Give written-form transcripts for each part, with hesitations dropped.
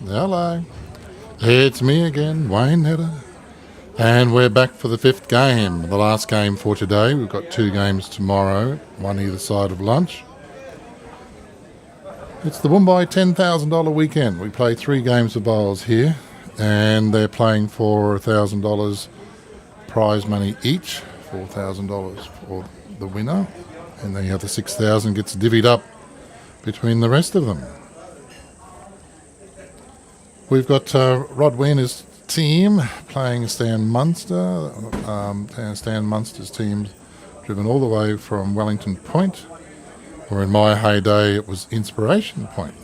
Hello. It's me again, Wayne Hedder. And we're back for the fifth game, the last game for today. We've got two games tomorrow, one either side of lunch. It's the Woombye $10,000 weekend. We play 3 games of bowls here, and they're playing for $1,000 prize money each, $4,000 for the winner, and then you have the $6,000 gets divvied up between the rest of them. We've got Rod Wiener's team playing Stan Munster. Stan Munster's team's driven all the way from Wellington Point, or in my heyday it was Inspiration Point,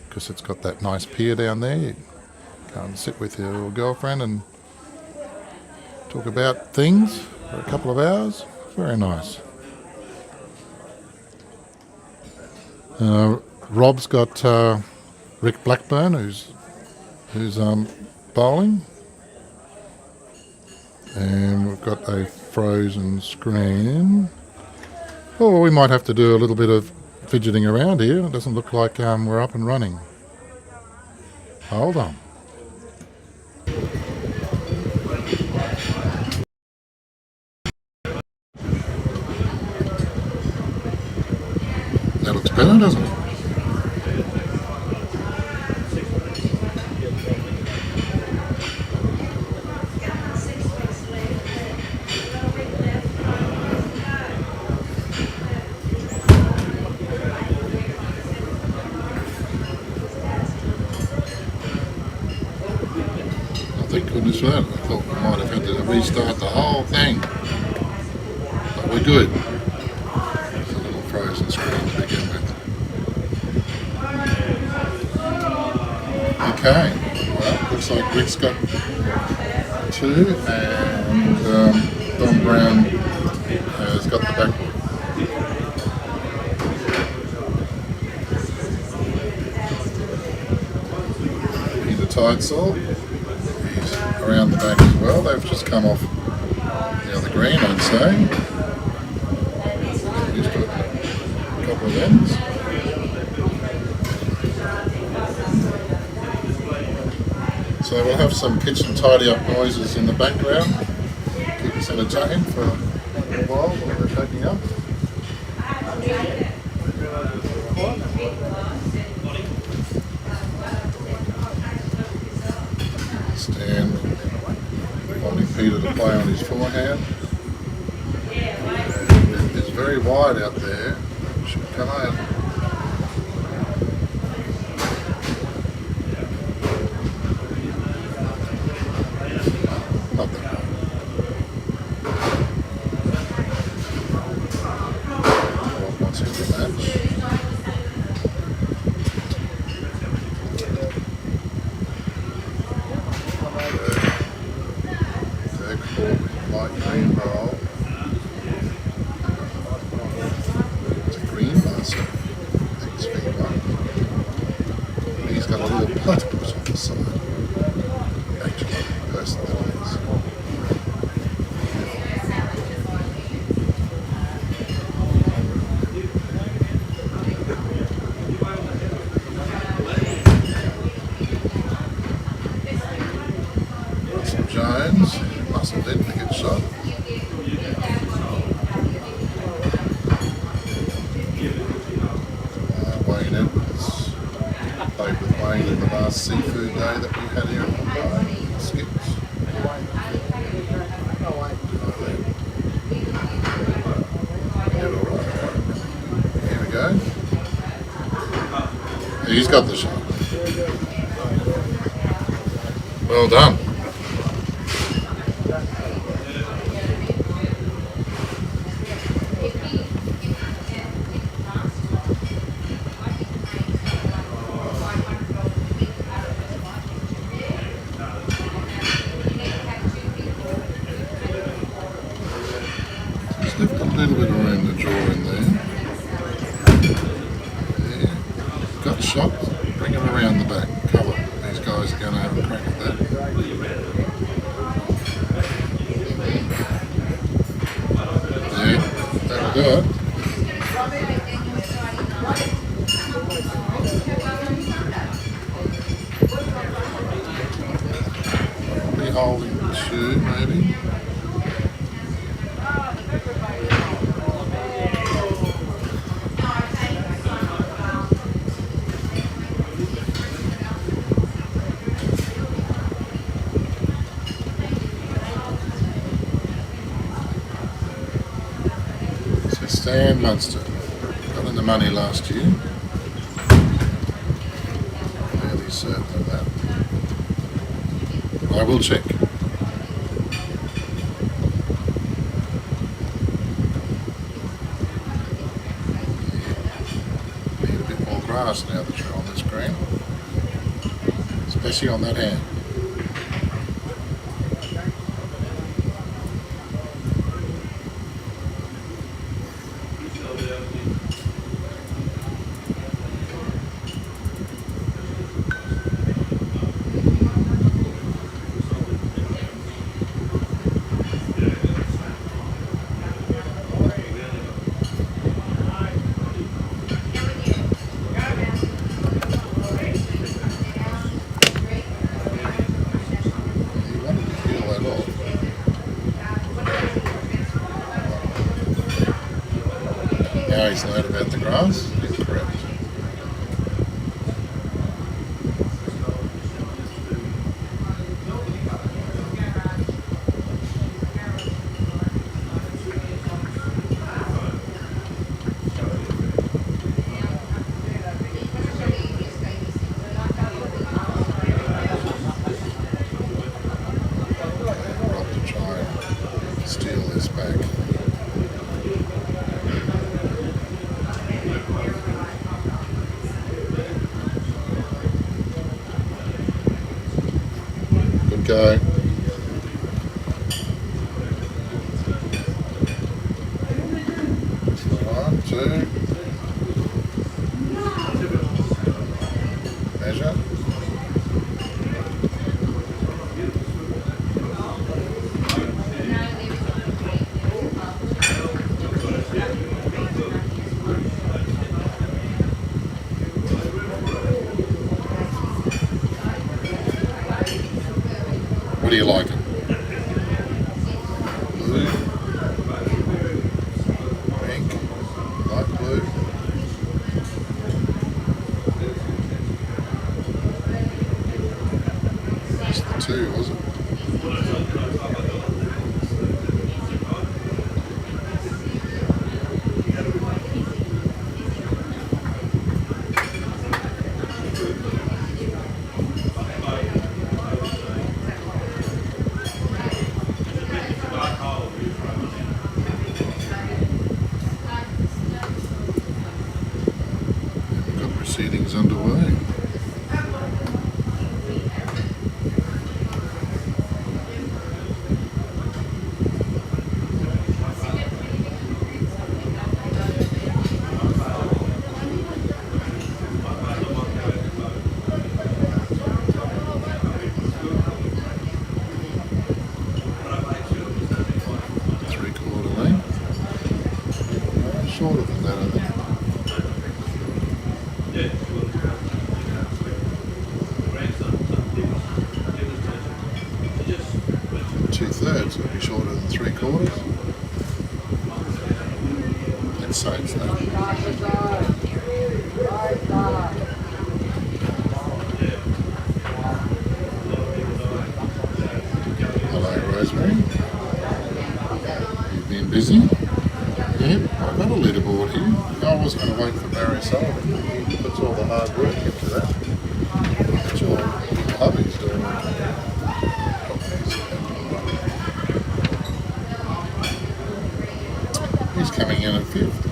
because it's got that nice pier down there. You go and sit with your girlfriend and talk about things for a couple of hours. Very nice. Rob's got Rick Blackburn, who's bowling, and we've got a frozen screen. Oh, we might have to do a little bit of fidgeting around here. It doesn't look like we're up and running. Hold on. That looks better, doesn't it? Thank goodness for that. I thought we might have had to restart the whole thing. But we're good. It's a little frozen screen to begin with. Okay. Well, looks like Rick's got 2 and Don Brown has got the backboard. He's a tight soul. Around the back as well. They've just come off the other green, I'd say. Used to a couple of ends. So we'll have some kitchen tidy up noises in the background. Keep us entertained for a while they're taking up. Stan wanting Peter to play on his forehand. It's very wide out there. Should come out. Not that one. Rob wants him to match. Light green bowl. It's a green master. XV1. He's got a little platypus on the side. Actually, person that is. Russell Jones. Muscle in to get shot. Wayne Edwards played with Wayne in the last seafood day that we had here at Woombye. Skips. Here we go. He's got the shot. Well done. Left a little bit around the jaw in there. Yeah. Got shot. Bring him around the back. Cover. These guys are going to have a crack at that. Yeah, that'll do it. holding 2 maybe. So Stan Munster got in the money last year. Fairly certain of that. I will check. Need a bit more grass now that you're on this green, especially on that hand. Now he's learned about the grass. Correct. Rob to try and steal this back. Go. 1, 2. Measure. What do you like it? Blue, pink, light blue. That's the 2, was it? Proceedings underway. Three-quarter length. Shorter than that, I think. 2/3 would be shorter than 3/4. Let's say it's that. Hello, Rosemary. You've been busy? Yep, I've got a leaderboard here. I was going to wait for Barry Sullivan. He puts all the hard work into that. That's your hubby's doing. He's coming in at 5th.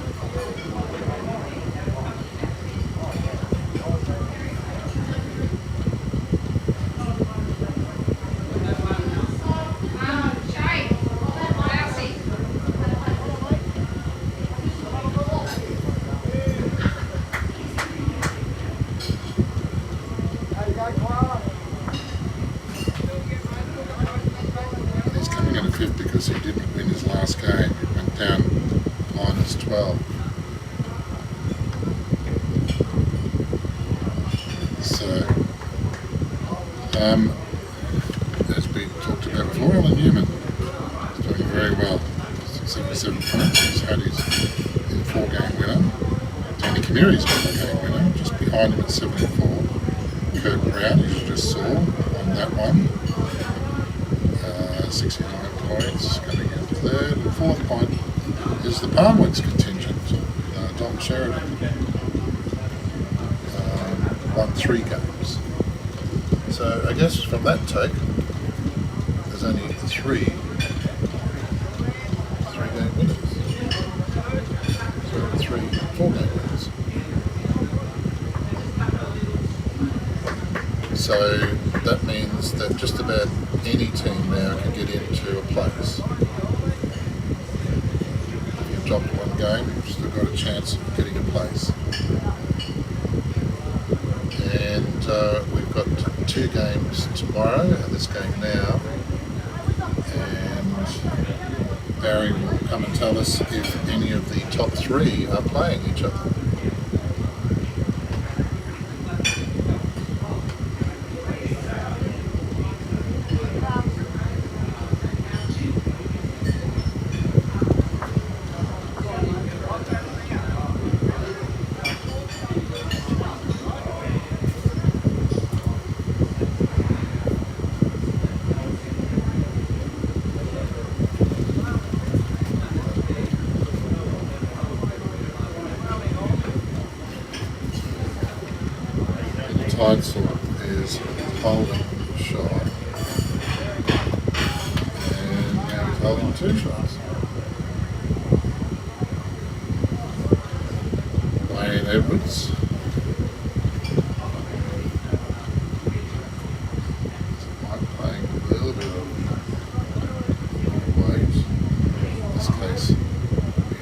He's coming in at 5th because he didn't win his last game. He went down -12. So, as we talked Doyle and Newman is doing very well. 77 points. He's had his 4-game winner. Danny Kamiri's got the game winner, just behind him at 74. Kurt Brown, as you just saw, on that one. 69 points, coming in third. And fourth point is the Palmwoods contingent. Don Sheridan won 3 games. So I guess from that take, there's only 3 game winners. So 3 4-game winners. So that means that just about any team now can get into a place. If you've dropped one game, you've still got a chance of getting a place. And we've got 2 games tomorrow, and this game now. And Barry will come and tell us if any of the top 3 are playing each other. Tidesort is holding a shot, and now he's holding 2 shots. Wayne Edwards might playing a little bit of weight. In this case,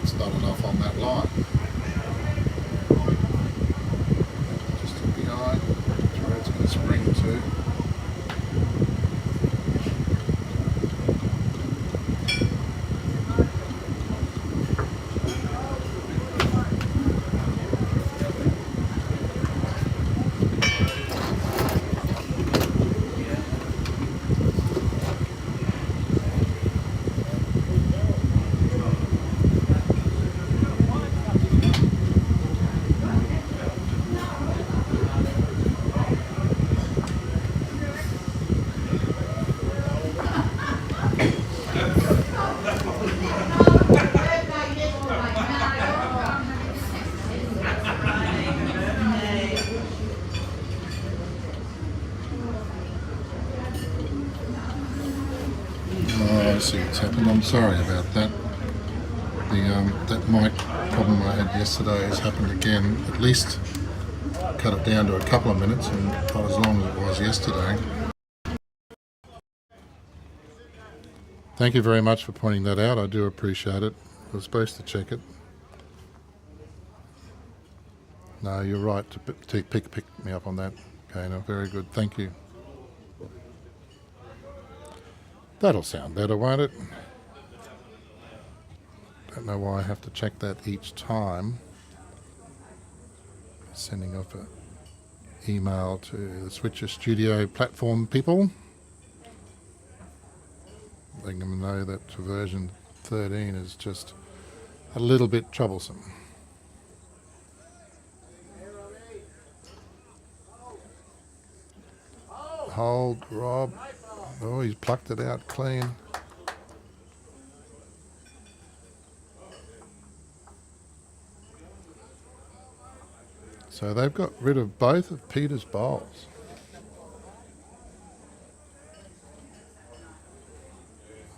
it's not enough on that line. Just behind. It's going to spring too. I see what's happened. I'm sorry about that. That mic problem I had yesterday has happened again. At least cut it down to a couple of minutes and not as long as it was yesterday. Thank you very much for pointing that out. I do appreciate it. I was supposed to check it. No, you're right to pick me up on that. Okay, no, very good. Thank you. That'll sound better, won't it? Don't know why I have to check that each time. Sending off an email to the Switcher Studio platform people, letting them know that version 13 is just a little bit troublesome. Hold, Rob. Oh, he's plucked it out clean. So they've got rid of both of Peter's bowls.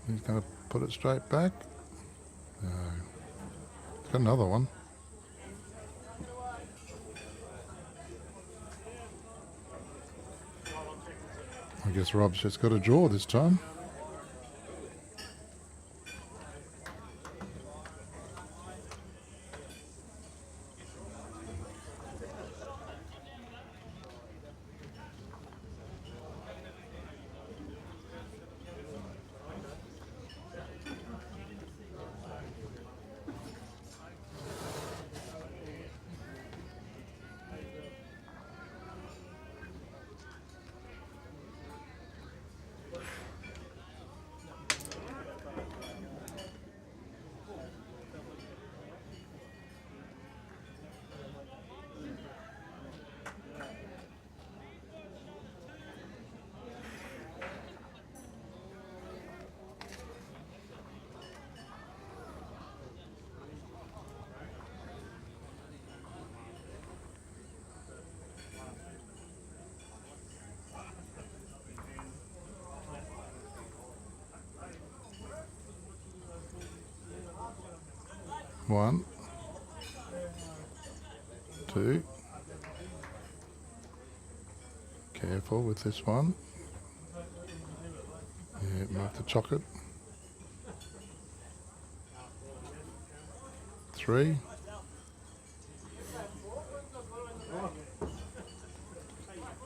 He's going to put it straight back. No. He's got another one. I guess Rob's just got a draw this time. 1, 2. Careful with this one. Yeah, move the chocolate. 3.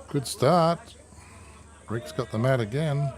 Good start. Rick's got the mat again.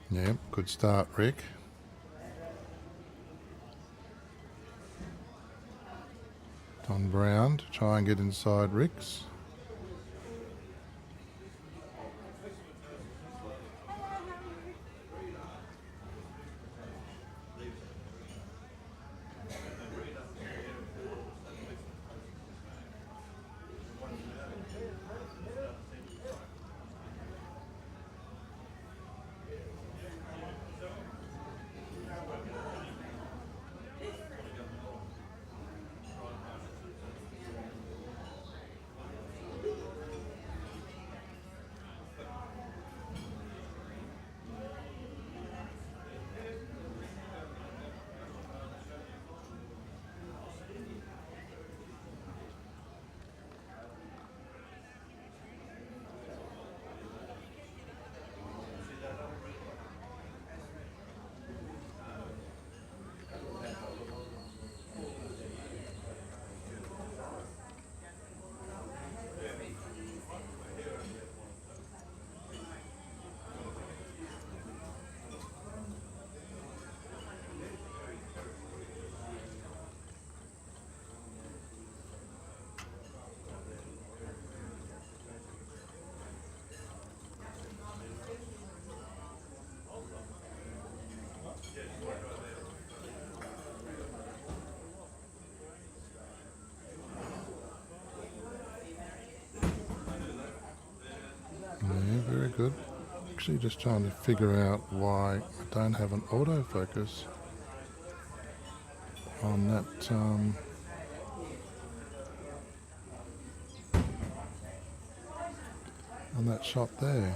Yep, good start, Rick. Don Brown to try and get inside Rick's. Yeah, very good. Actually just trying to figure out why I don't have an autofocus on that shot there.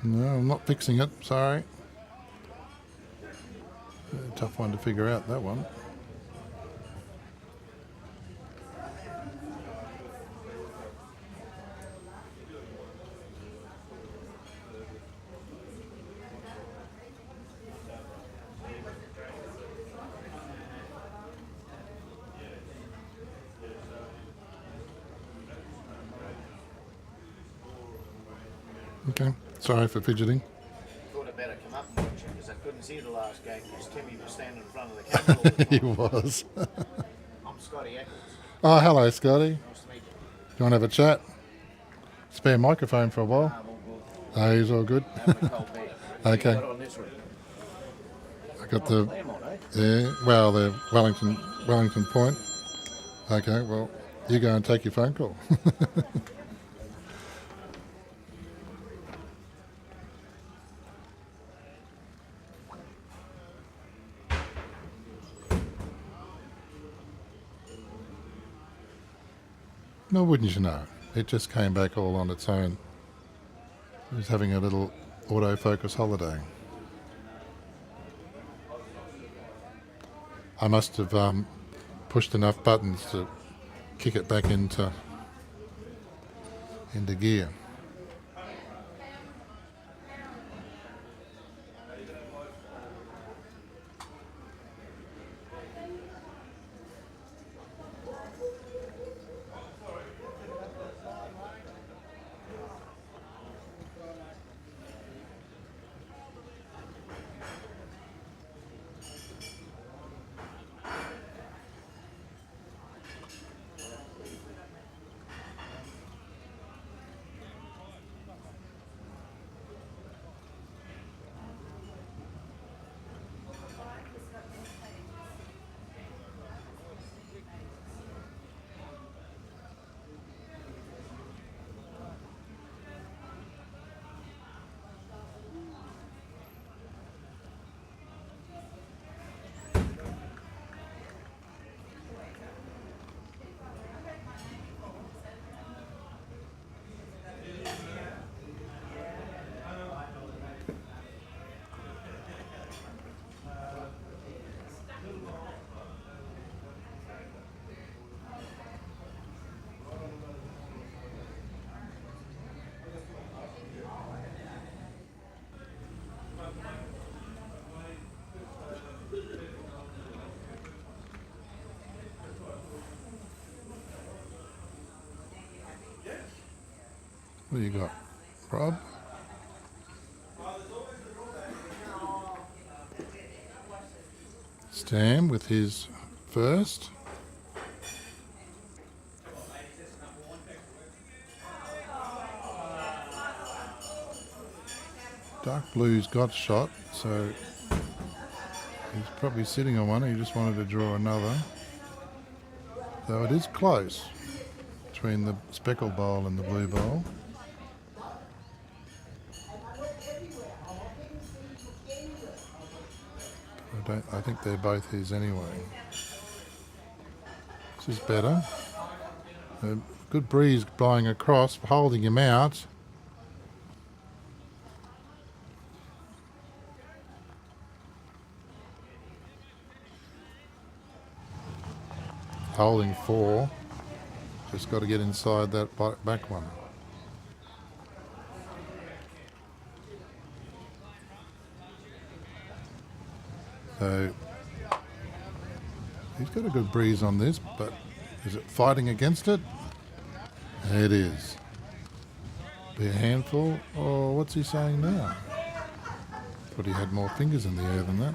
No, I'm not fixing it, sorry. Tough one to figure out, that one. Okay, sorry for fidgeting. Thought I'd better come up and watch it because I couldn't see the last game because Timmy was standing in front of the camera all the time. He was. I'm Scotty Eccles. Oh, hello, Scotty. Nice to meet you. Do you want to have a chat? Spare microphone for a while? All good. Oh, he's all good. Cold beer. Okay. Got on this one. I got the Lemon, eh? yeah. Well, the Wellington Point. Okay. Well, you go and take your phone call. No, wouldn't you know? It just came back all on its own. It was having a little autofocus holiday. I must have pushed enough buttons to kick it back into gear. What do you got, Rob? Stan with his first. Dark Blue's got shot, so he's probably sitting on one. He just wanted to draw another. Though it is close between the speckled bowl and the blue bowl. I think they're both his anyway. This is better. A good breeze blowing across, holding him out. Holding 4. Just got to get inside that back one. So he's got a good breeze on this, but is it fighting against it? It is. Be a handful, or what's he saying now? Thought he had more fingers in the air than that.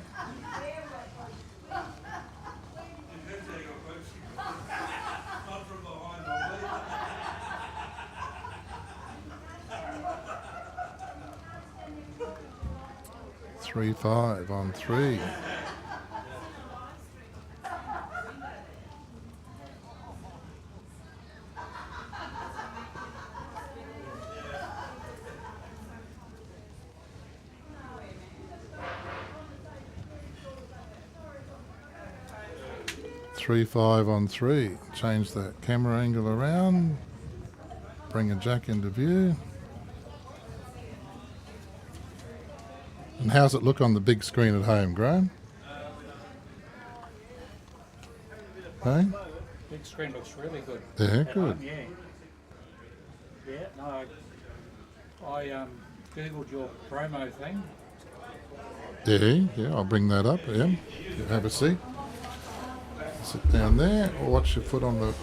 Three, 5 on 3. Three, 5 on 3. Change the camera angle around. Bring a jack into view. And how's it look on the big screen at home, Graham? Hey? Big screen looks really good. Yeah, good. Yeah. Yeah, no, I googled your promo thing. Yeah, I'll bring that up. Yeah, you have a seat. Sit down there, or watch your foot on the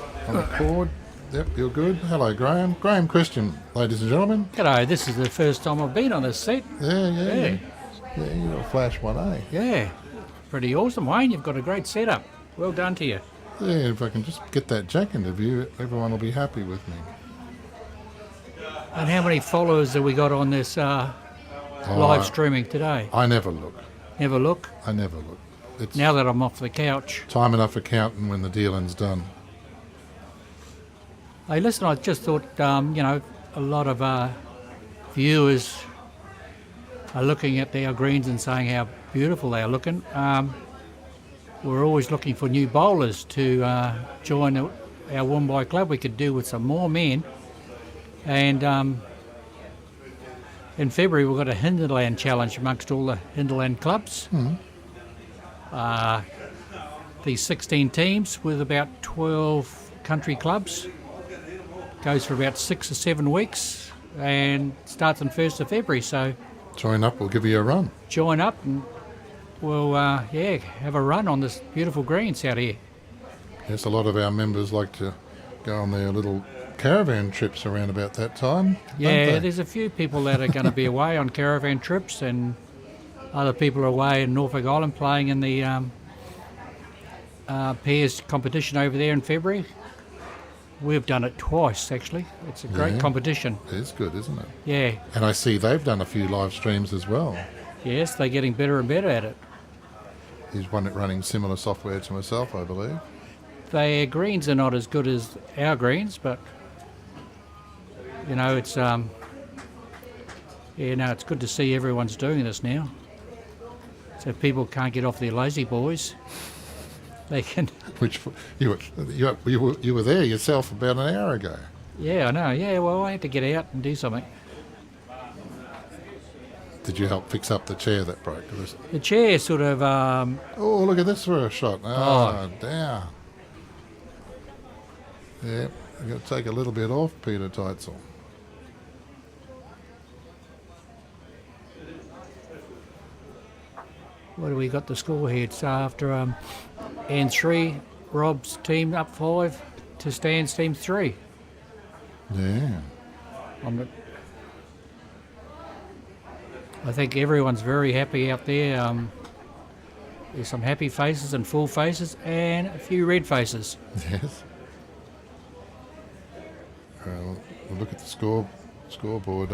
cord. Yep, you're good. Hello, Graham. Graham Christian, ladies and gentlemen. G'day, this is the first time I've been on this seat. Yeah, you're a flash one, eh? Yeah, pretty awesome, Wayne. You've got a great setup. Well done to you. Yeah, if I can just get that jack into view, everyone will be happy with me. And how many followers have we got on this live streaming today? I never look. Never look. I never look. It's Now that I'm off the couch. time enough for counting when the dealing's done. Hey, listen, I just thought, a lot of viewers are looking at our greens and saying how beautiful they are looking. We're always looking for new bowlers to join our Woombye club. We could do with some more men. And in February, we've got a Hinterland Challenge amongst all the Hinterland clubs. These 16 teams with about 12 country clubs. Goes for about 6 or 7 weeks and starts on 1st of February. So Join up, we'll give you a run. join up and we'll have a run on this beautiful greens out here. Yes, a lot of our members like to go on their little caravan trips around about that time. don't Yeah, they? there's a few people that are going to be away on caravan trips, and other people are away in Norfolk Island playing in the pairs competition over there in February. We've done it twice, actually. It's a great Yeah. competition. It is good, isn't it? Yeah, And I see they've done a few live streams as well. yes, they're getting better and better at it. He's running similar software to myself, I believe. Their greens are not as good as our greens, but it's it's good to see everyone's doing this now. So people can't get off their lazy boys. They can. Which you were there yourself about an hour ago. Yeah, I know. Yeah, well, I had to get out and do something. Did you help fix up the chair that broke? The chair sort of. Oh, look at this for a shot. Oh, down. Yeah, you've got to take a little bit off, Peter Teitzel. What do we got the score here? It's after and 3, Rob's team up 5 to Stan's team 3. Yeah. I think everyone's very happy out there. There's some happy faces and full faces and a few red faces. Yes. We'll look at the scoreboard.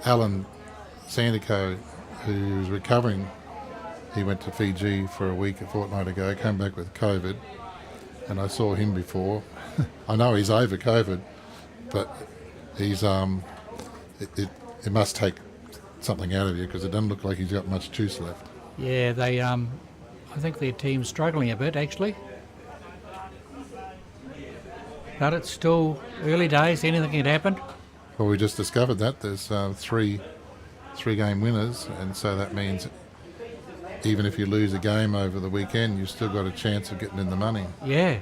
Alan Sandico, who's recovering, he went to Fiji for a fortnight ago, came back with COVID, and I saw him before. I know he's over COVID, but he's it must take something out of you because it doesn't look like he's got much juice left. Yeah, they I think their team's struggling a bit actually. But it's still early days, anything can happen. Well, we just discovered that there's three game winners, and so that means even if you lose a game over the weekend, you've still got a chance of getting in the money. Yeah.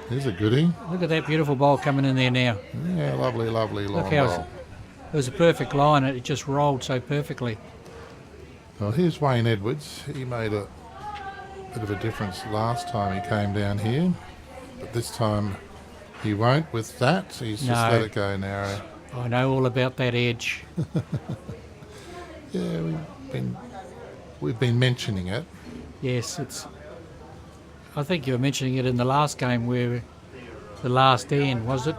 Here's a goodie. Look at that beautiful ball coming in there now. Yeah, lovely long Look how ball. it was a perfect line, it just rolled so perfectly. Well, here's Wayne Edwards. He made a bit of a difference last time he came down here, but this time he won't with that. He's just No. let it go narrow. I know all about that edge. Yeah, we've been mentioning it. Yes, I think you were mentioning it in the last game where the last end, was it?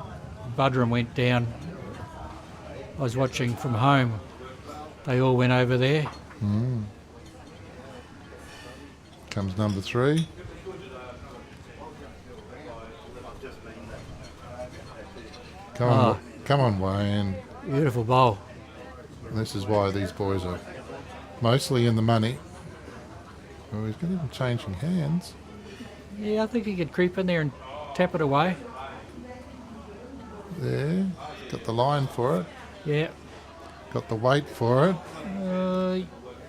Budrum went down. I was watching from home. They all went over there. Comes number 3. Come on, Wayne. Beautiful bowl. And this is why these boys are mostly in the money. Oh, he's getting them changing hands. Yeah, I think he could creep in there and tap it away. There, got the line for it, Yeah. got the weight for it. Uh,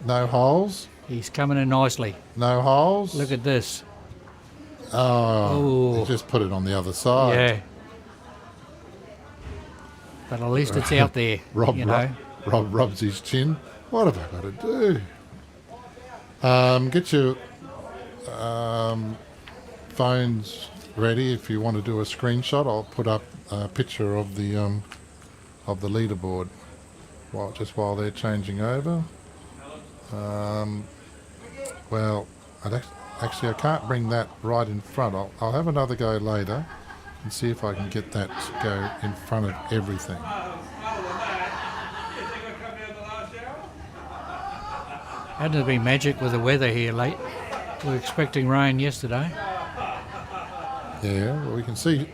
No holes, he's coming in nicely. no holes. Look at this. Oh, Ooh. he just put it on the other side. Yeah. But at least it's out there. Rob rubs his chin. What have I got to do? Get your phones ready if you want to do a screenshot. I'll put up a picture of the leaderboard while they're changing over. Well, I can't bring that right in front. I'll have another go later. and see if I can get that to go in front of everything. Hadn't it been magic with the weather here late? We were expecting rain yesterday. Yeah, well, we can see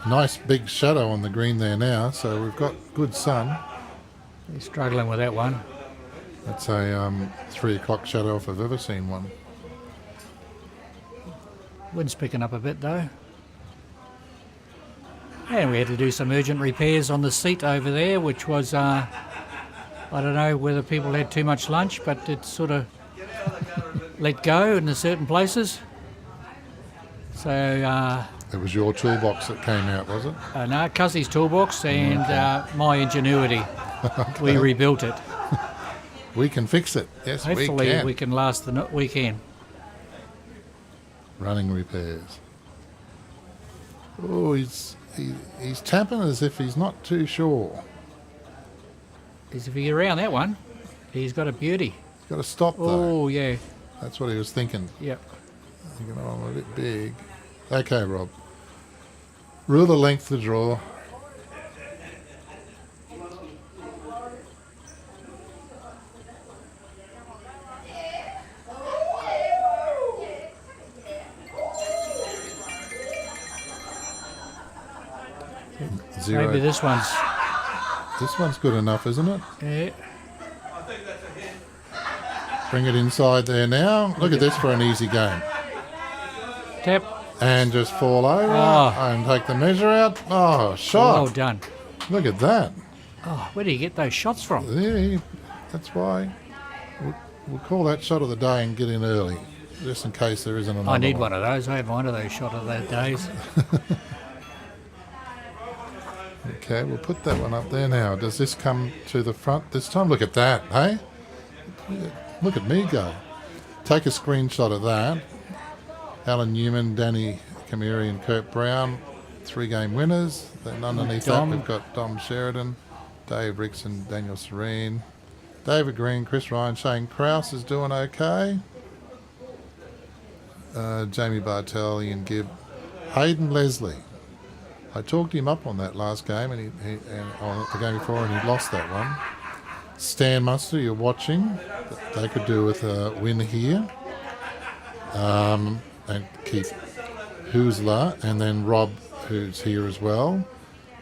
a nice big shadow on the green there now, so we've got good sun. He's struggling with that one. That's a 3 o'clock shadow if I've ever seen one. Wind's picking up a bit though. And we had to do some urgent repairs on the seat over there, which was, I don't know whether people had too much lunch, but it sort of let go in certain places. So, It was your toolbox that came out, was it? no, Cuzzy's toolbox and my ingenuity. We rebuilt it. We can fix it. Yes, Hopefully we can. last the weekend. Running repairs. Oh, he's tapping as if he's not too sure. If he get around that one, he's got a beauty. He's got to stop though. Oh, yeah. That's what he was thinking. Yep. Thinking, oh, I'm a bit big. Okay, Rob. Ruler length to draw. Zero. Maybe this one's... This one's good enough, isn't it? Yeah. Bring it inside there now. Look at this for an easy game. Tap. And just fall over Oh. and take the measure out. Oh, shot. Well done. Look at that. Oh, where do you get those shots from? Yeah, that's why we'll call that shot of the day and get in early, just in case there isn't another I need one of those. I have one of those shot of those days. Okay, we'll put that one up there now. Does this come to the front this time? Look at that, hey? Look at me go. Take a screenshot of that. Alan Newman, Danny Camiri and Kurt Brown, 3-game winners. Then underneath Dom. that we've got Dom Sheridan, Dave Ricks and Daniel Serene. David Green, Chris Ryan, Shane Krause is doing okay. Jamie Bartel, Ian Gibb. Hayden Leslie. I talked him up on that last game and on the game before and he lost that one. Stan Munster, you're watching. They could do with a win here. And Keith Hoosler and then Rob, who's here as well.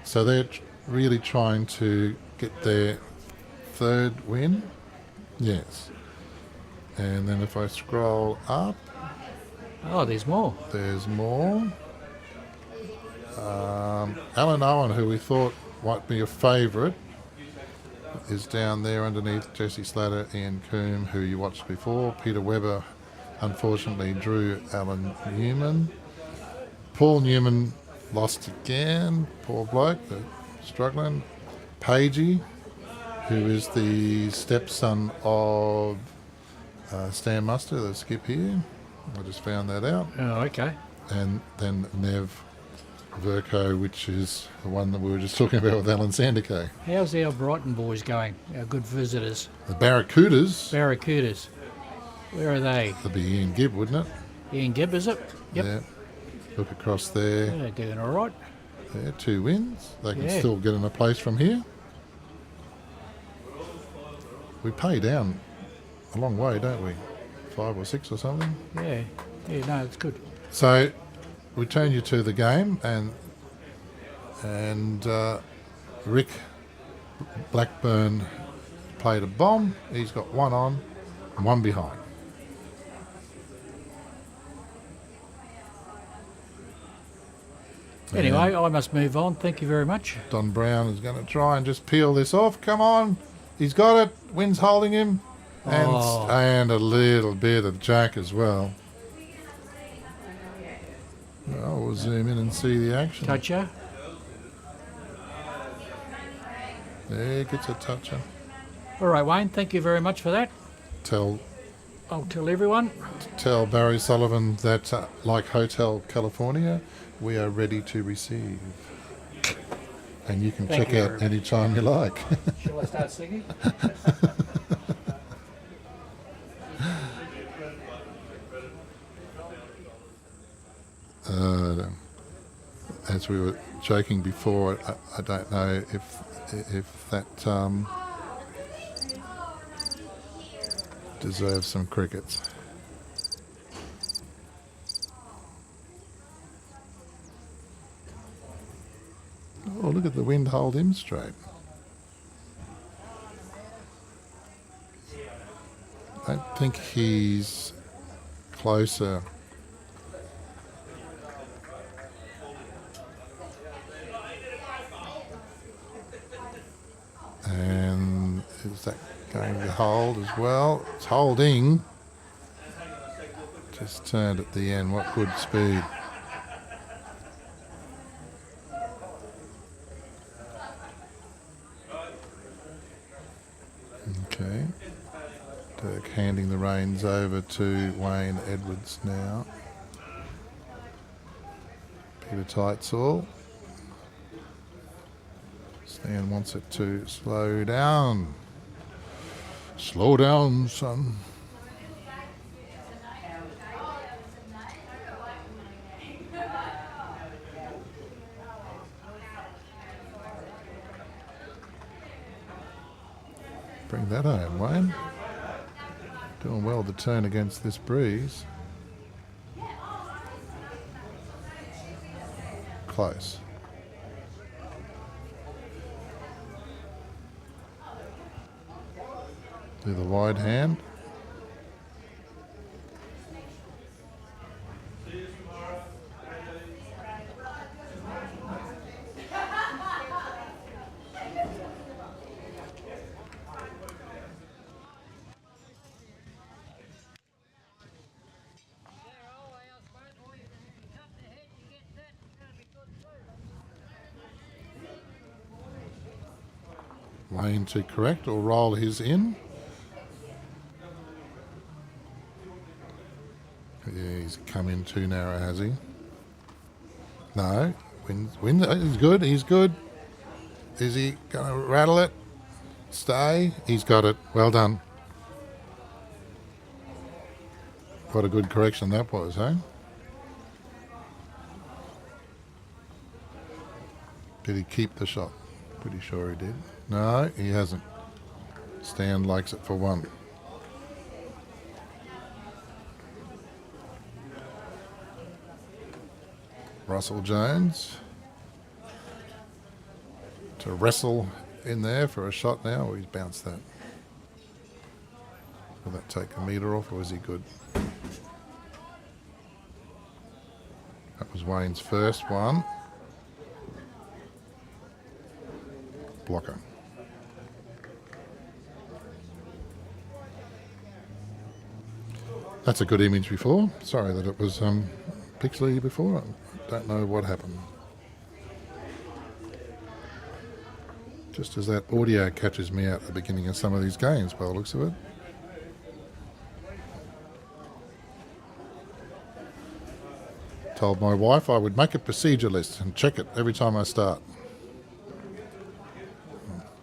So they're really trying to get their 3rd win. Yes. And then if I scroll up, Oh, there's more. there's more. Alan Owen, who we thought might be a favourite, is down there underneath Jesse Slatter, Ian Coombe, who you watched before. Peter Webber, unfortunately, drew Alan Newman. Paul Newman lost again. Poor bloke, but struggling. Pagey, who is the stepson of Stan Muster, the skip here. I just found that out. Oh, okay. And then Nev Verco, which is the one that we were just talking about with Alan Sandico. How's our Brighton boys going? Our good visitors. The Barracudas, Barracudas. Where are they? that'd be Ian Gibb, wouldn't it? Ian Gibb, is it? Yep. Yeah. Look across there. They're doing all right. There, 2 wins. They can Yeah. still get in a place from here. We pay down a long way, don't we? 5 or 6 or something. Yeah. Yeah, no, it's good. So we turn you to the game, and Rick Blackburn played a bomb. He's got 1 on and 1 behind. Anyway, I must move on. Thank you very much. Don Brown is going to try and just peel this off. Come on. He's got it. Wind's holding him. And, Oh. and a little bit of Jack as well. Well, we'll zoom in and see the action. Toucher. There, gets a toucher. All right, Wayne, thank you very much for that. Tell I'll tell everyone. Barry Sullivan that, like Hotel California, we are ready to receive. And you can Thank check you out very much. anytime you like. Shall I start singing? As as we were joking before, I don't know if that deserves some crickets. Oh, look at the wind hold him straight. I don't think he's closer. And is that going to hold as well? It's holding. Just turned at the end. What good speed. Okay. Dirk handing the reins over to Wayne Edwards now. Peter Tightsall. Stan wants it to slow down. Slow down, son. Bring that home, Wayne. Doing well to turn against this breeze. Close. Do the wide hand. Wayne to correct or roll his in. Yeah, he's come in too narrow, has he? No. Wins. He's good. He's good. Is he going to rattle it? Stay. He's got it. Well done. What a good correction that was, eh? Did he keep the shot? Pretty sure he did. No, he hasn't. Stan likes it for one. Russell Jones to wrestle in there for a shot now. He's bounced that. Will that take a metre off or is he good? That was Wayne's first one. Blocker. That's a good image before. Sorry that it was pixely before. I don't know what happened. Just as that audio catches me out at the beginning of some of these games by the looks of it. Told my wife I would make a procedure list and check it every time I start.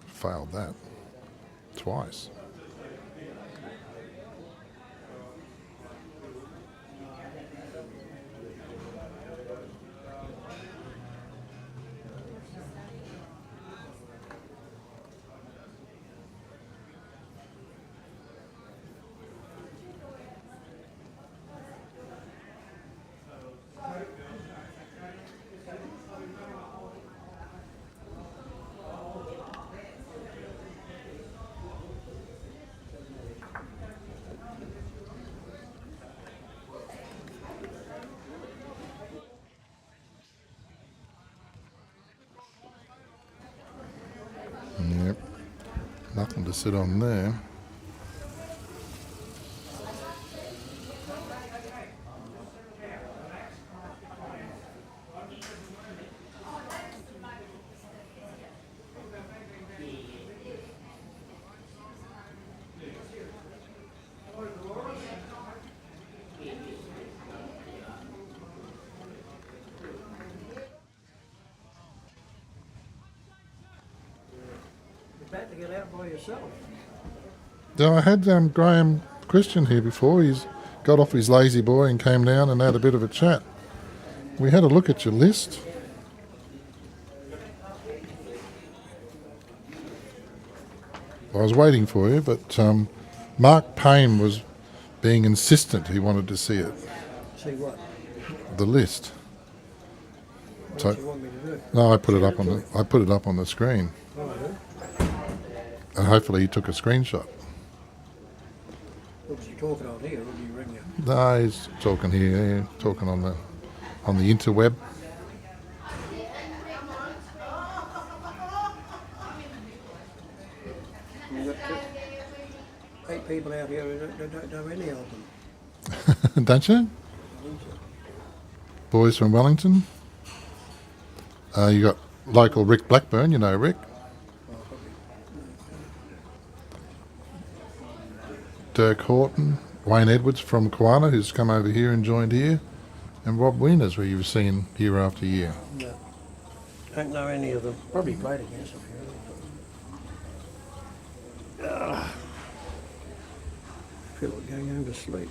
Failed that twice. Yep, nothing to sit on there. To get out by yourself. Now, I had Graham Christian here before. He's got off his lazy boy and came down and had a bit of a chat. We had a look at your list. I was waiting for you, but Mark Payne was being insistent he wanted to see it. See what? The list. What So- do you want me to do? No, I put it up on the screen, Oh, and hopefully he took a screenshot. what was he talking on here? Or did he ring you? No, he's talking here, talking on the interweb. You've got 8 people out here who don't know any of them. Don't you? Boys from Wellington. You got local Rick Blackburn, you know Rick. Dirk Horton, Wayne Edwards from Koala, who's come over here and joined here, and Rob Wieners, who you've seen year after year. No. Don't know any of them. Probably played against them. Feel like going home to sleep.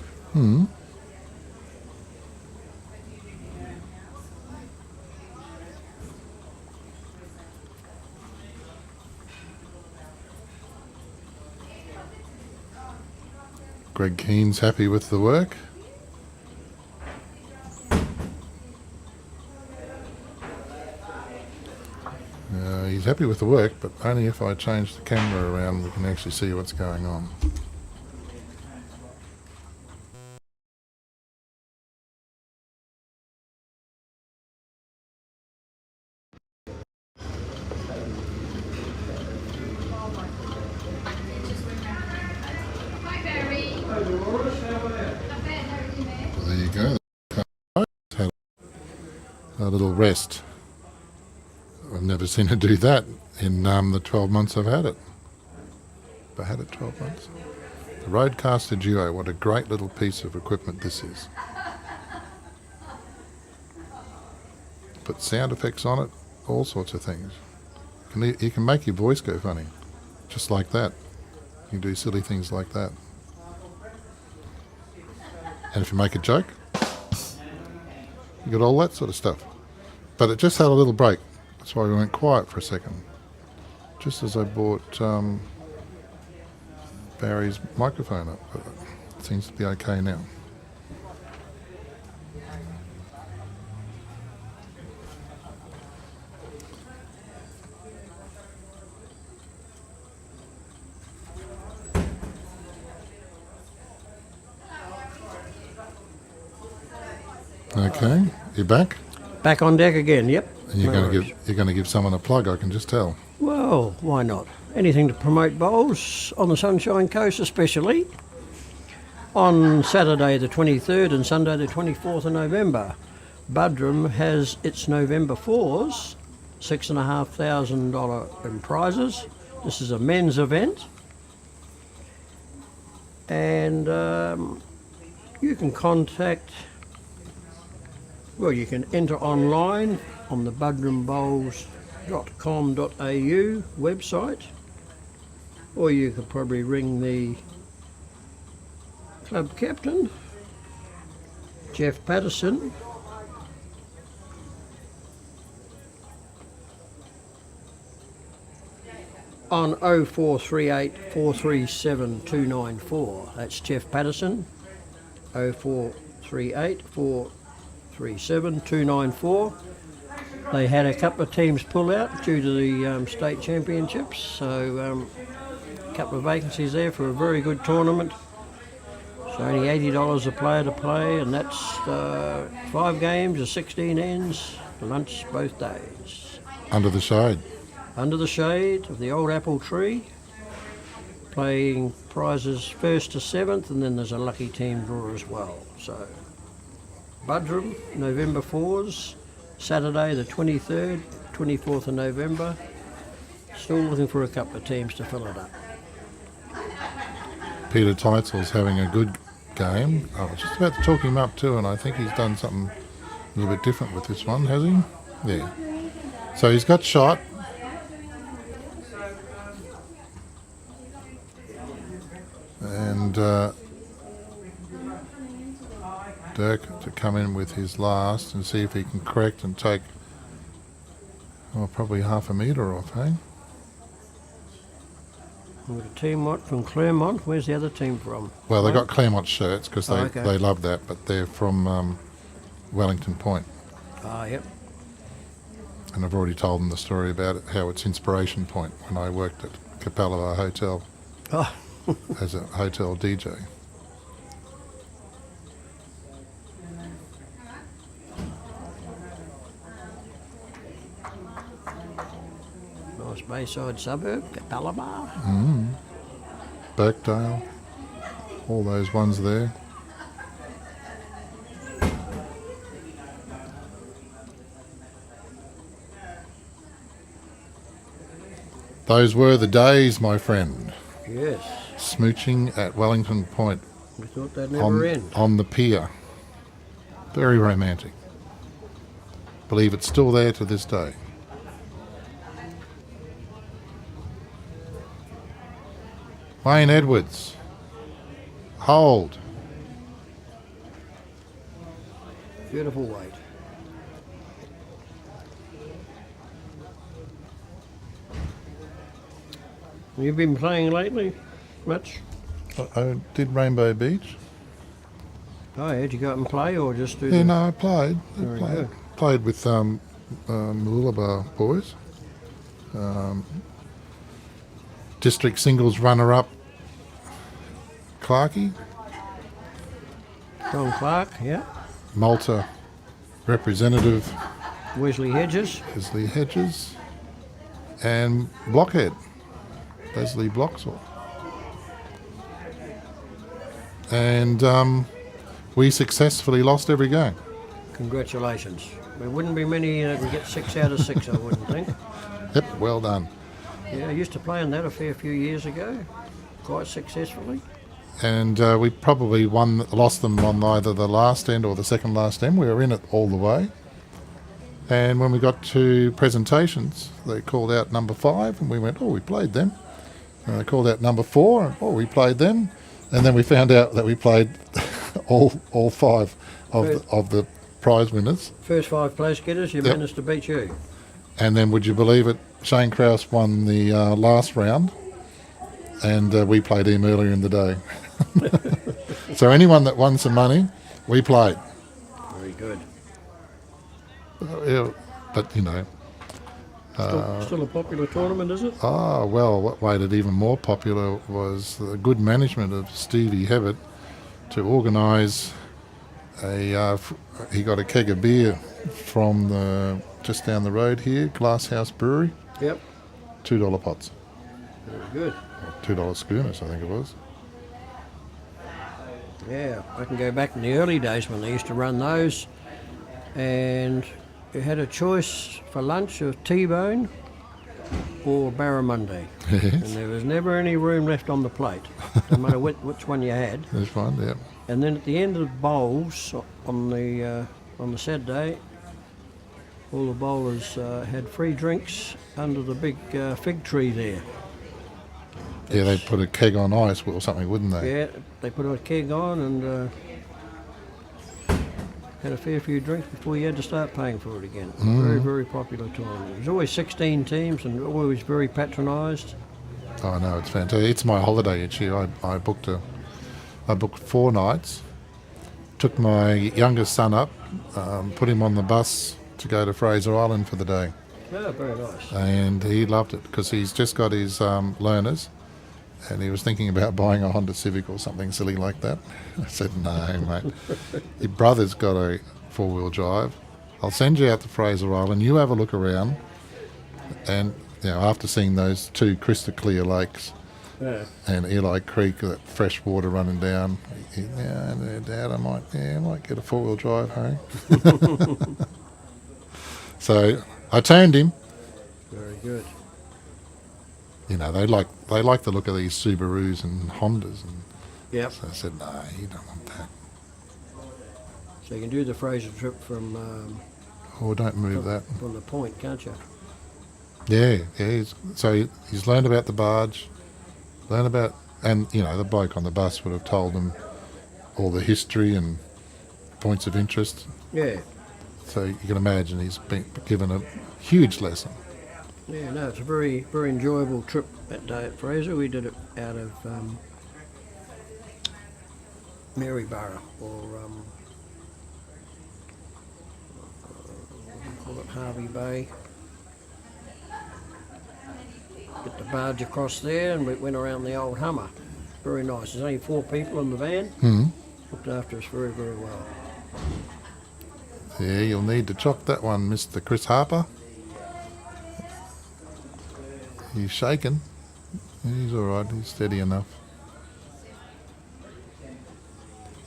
Greg Keen's happy with the work. He's happy with the work, but only if I change the camera around we can actually see what's going on. There you go. Had a little rest. I've never seen her do that in the 12 months I've had it. I've had it 12 months. The Rodecaster Duo, what a great little piece of equipment this is. Put sound effects on it, all sorts of things. You can make your voice go funny, just like that. You can do silly things like that. And if you make a joke, you got all that sort of stuff. But it just had a little break. That's why we went quiet for a second. Just as I brought Barry's microphone up. But it seems to be okay now. Okay, you're back? Back on deck again, yep. And you're No going to worries. give someone a plug, I can just tell. Well, why not? Anything to promote bowls on the Sunshine Coast especially. On Saturday the 23rd and Sunday the 24th of November, Budrum has its November 4’s, $6,500 in prizes. This is a men's event. And you can you can enter online on the budrumbowls.com.au website, or you could probably ring the club captain, Jeff Patterson, on 0438 437 294. That's Jeff Patterson, 0438 437 294. They had a couple of teams pull out due to the state championships, so a couple of vacancies there for a very good tournament. It's only $80 a player to play, and that's 5 games of 16 ends, lunch both days. Under the shade. Under the shade of the old apple tree, playing prizes 1st to 7th, and then there's a lucky team draw as well. So, Budrum, November 4's, Saturday the 23rd, 24th of November. Still looking for a couple of teams to fill it up. Peter Teitzel's having a good game. I was just about to talk him up too, and I think he's done something a little bit different with this one, has he? Yeah. So he's got shot. And Dirk to come in with his last and see if he can correct and take, probably half a metre off, hey? We've got a team from Claremont. Where's the other team from? Well, they got Claremont shirts because Oh, okay. they love that, but they're from Wellington Point. Ah, yep. And I've already told them the story about it, how it's Inspiration Point when I worked at Capella Hotel Oh, as a hotel DJ. nice Bayside suburb, Capella Bar. Birkdale, all those ones there. Those were the days, my friend. Yes. Smooching at Wellington Point We thought they'd never end. on the pier. Very romantic. Believe it's still there to this day. Wayne Edwards. Hold. Beautiful weight. You've been playing lately? Much? I did Rainbow Beach. Oh, yeah, did you go out and play or just do Yeah, the... no, I played. Very good. Played with Mooloolaba boys. District singles runner-up, Clarkey. John Clark, yeah. Malta representative, Wesley Hedges. Leslie Hedges. And Blockhead, Leslie Bloxall. And we successfully lost every game. Congratulations. There wouldn't be many that would get 6 out of 6, I wouldn't think. Yep, well done. Yeah, I used to play in that a fair few years ago, quite successfully. And we probably lost them on either the last end or the second last end. We were in it all the way. And when we got to presentations, they called out number 5, and we went, oh, we played them. And they called out number 4, and oh, we played them. And then we found out that we played all 5 of the prize winners. First 5 place getters, you Yep. managed to beat you. And then, would you believe it, Shane Krause won the last round, and we played him earlier in the day. So anyone that won some money, we played. Very good. Yeah, but, you know, Still a popular tournament, is it? what made it even more popular was the good management of Stevie Hevitt to organise he got a keg of beer from just down the road here, Glasshouse Brewery, Yep. $2 pots, Very good. $2 schooners, I think it was. Yeah, I can go back in the early days when they used to run those, and you had a choice for lunch of T-bone or barramundi, and Yes, there was never any room left on the plate, no matter which one you had. there's one, yeah. And then at the end of the bowls on the Saturday, all the bowlers had free drinks under the big fig tree there. Yeah, they'd put a keg on ice or something, wouldn't they? Yeah, they put a keg on and had a fair few drinks before you had to start paying for it again. Very, very popular tournament. There was always 16 teams and always very patronised. Oh no, it's fantastic. It's my holiday each year. I booked 4 nights. Took my youngest son up, put him on the bus to go to Fraser Island for the day, Oh, very nice. and he loved it because he's just got his learners, and he was thinking about buying a Honda Civic or something silly like that. I said, no, mate. Your brother's got a 4-wheel drive. I'll send you out to Fraser Island. You have a look around, and after seeing those 2 crystal clear lakes. Yeah. And Eli Creek, that fresh water running down. Dad, I might get a 4-wheel drive home. So I turned him. Very good. They like the look of these Subarus and Hondas, and Yep. so I said, no, you don't want that. So you can do the Fraser trip from Oh, don't move that. from the point, can't you? Yeah. He's learned about the barge, and the bloke on the bus would have told him all the history and points of interest. Yeah. So you can imagine he's been given a huge lesson. Yeah, no, it's a very, very enjoyable trip that day at Fraser. We did it out of Maryborough, or call it Harvey Bay. Get the barge across there, and we went around the old Hummer. Very nice. There's only 4 people in the van. Looked after us very, very well. Yeah, you'll need to chock that one, Mr. Chris Harper. He's shaking. He's all right. He's steady enough.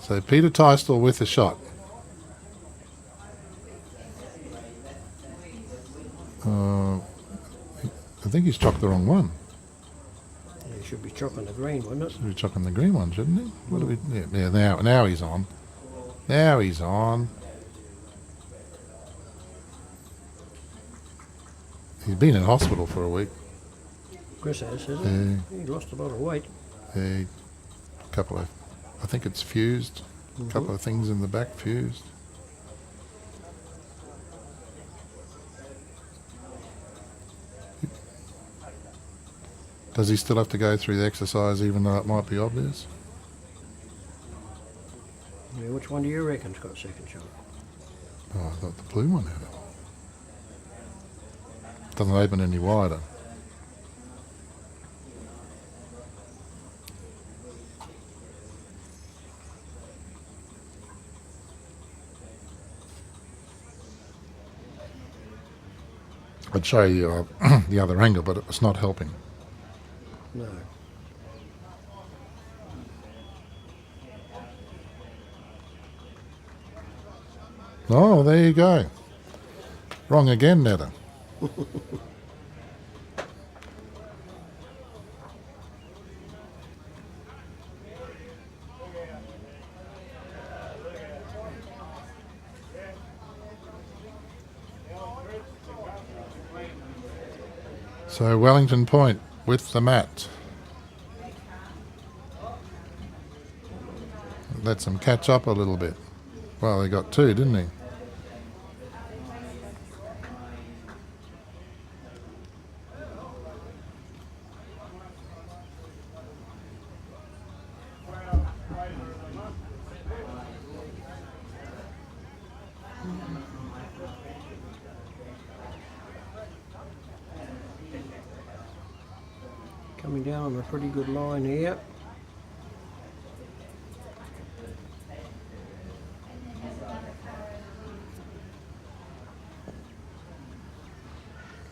So Peter Tystel with a shot. I think he's chocked the wrong one. Yeah, he should be chocking the green, wouldn't it? Should be chocking the green one, shouldn't he? What do we? Yeah, now he's on. Now he's on. He's been in hospital for a week. Chris has, hasn't he? He lost a lot of weight. A couple of, I think it's fused. A couple of things in the back fused. Does he still have to go through the exercise even though it might be obvious? Yeah, which one do you reckon's got second shot? Oh, I thought the blue one had it. Doesn't open any wider. I'd show you the other angle, but it was not helping. No. Oh, there you go. Wrong again, Netta. So Wellington Point with the mat. Lets them catch up a little bit. Well, he got 2, didn't he? Coming down on a pretty good line here.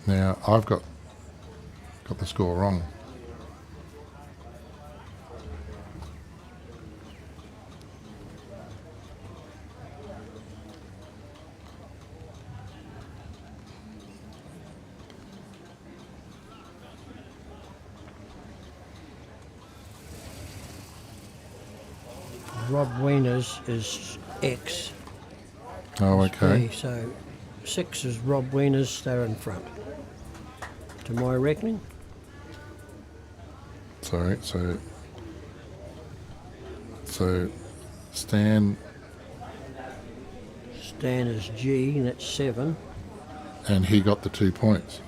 Now I've got the score wrong. Rob Wiener's is X. Oh, okay. So 6 is Rob Wiener's, they're in front. To my reckoning. Sorry, so Stan Is G, and that's 7. and he got the 2 points.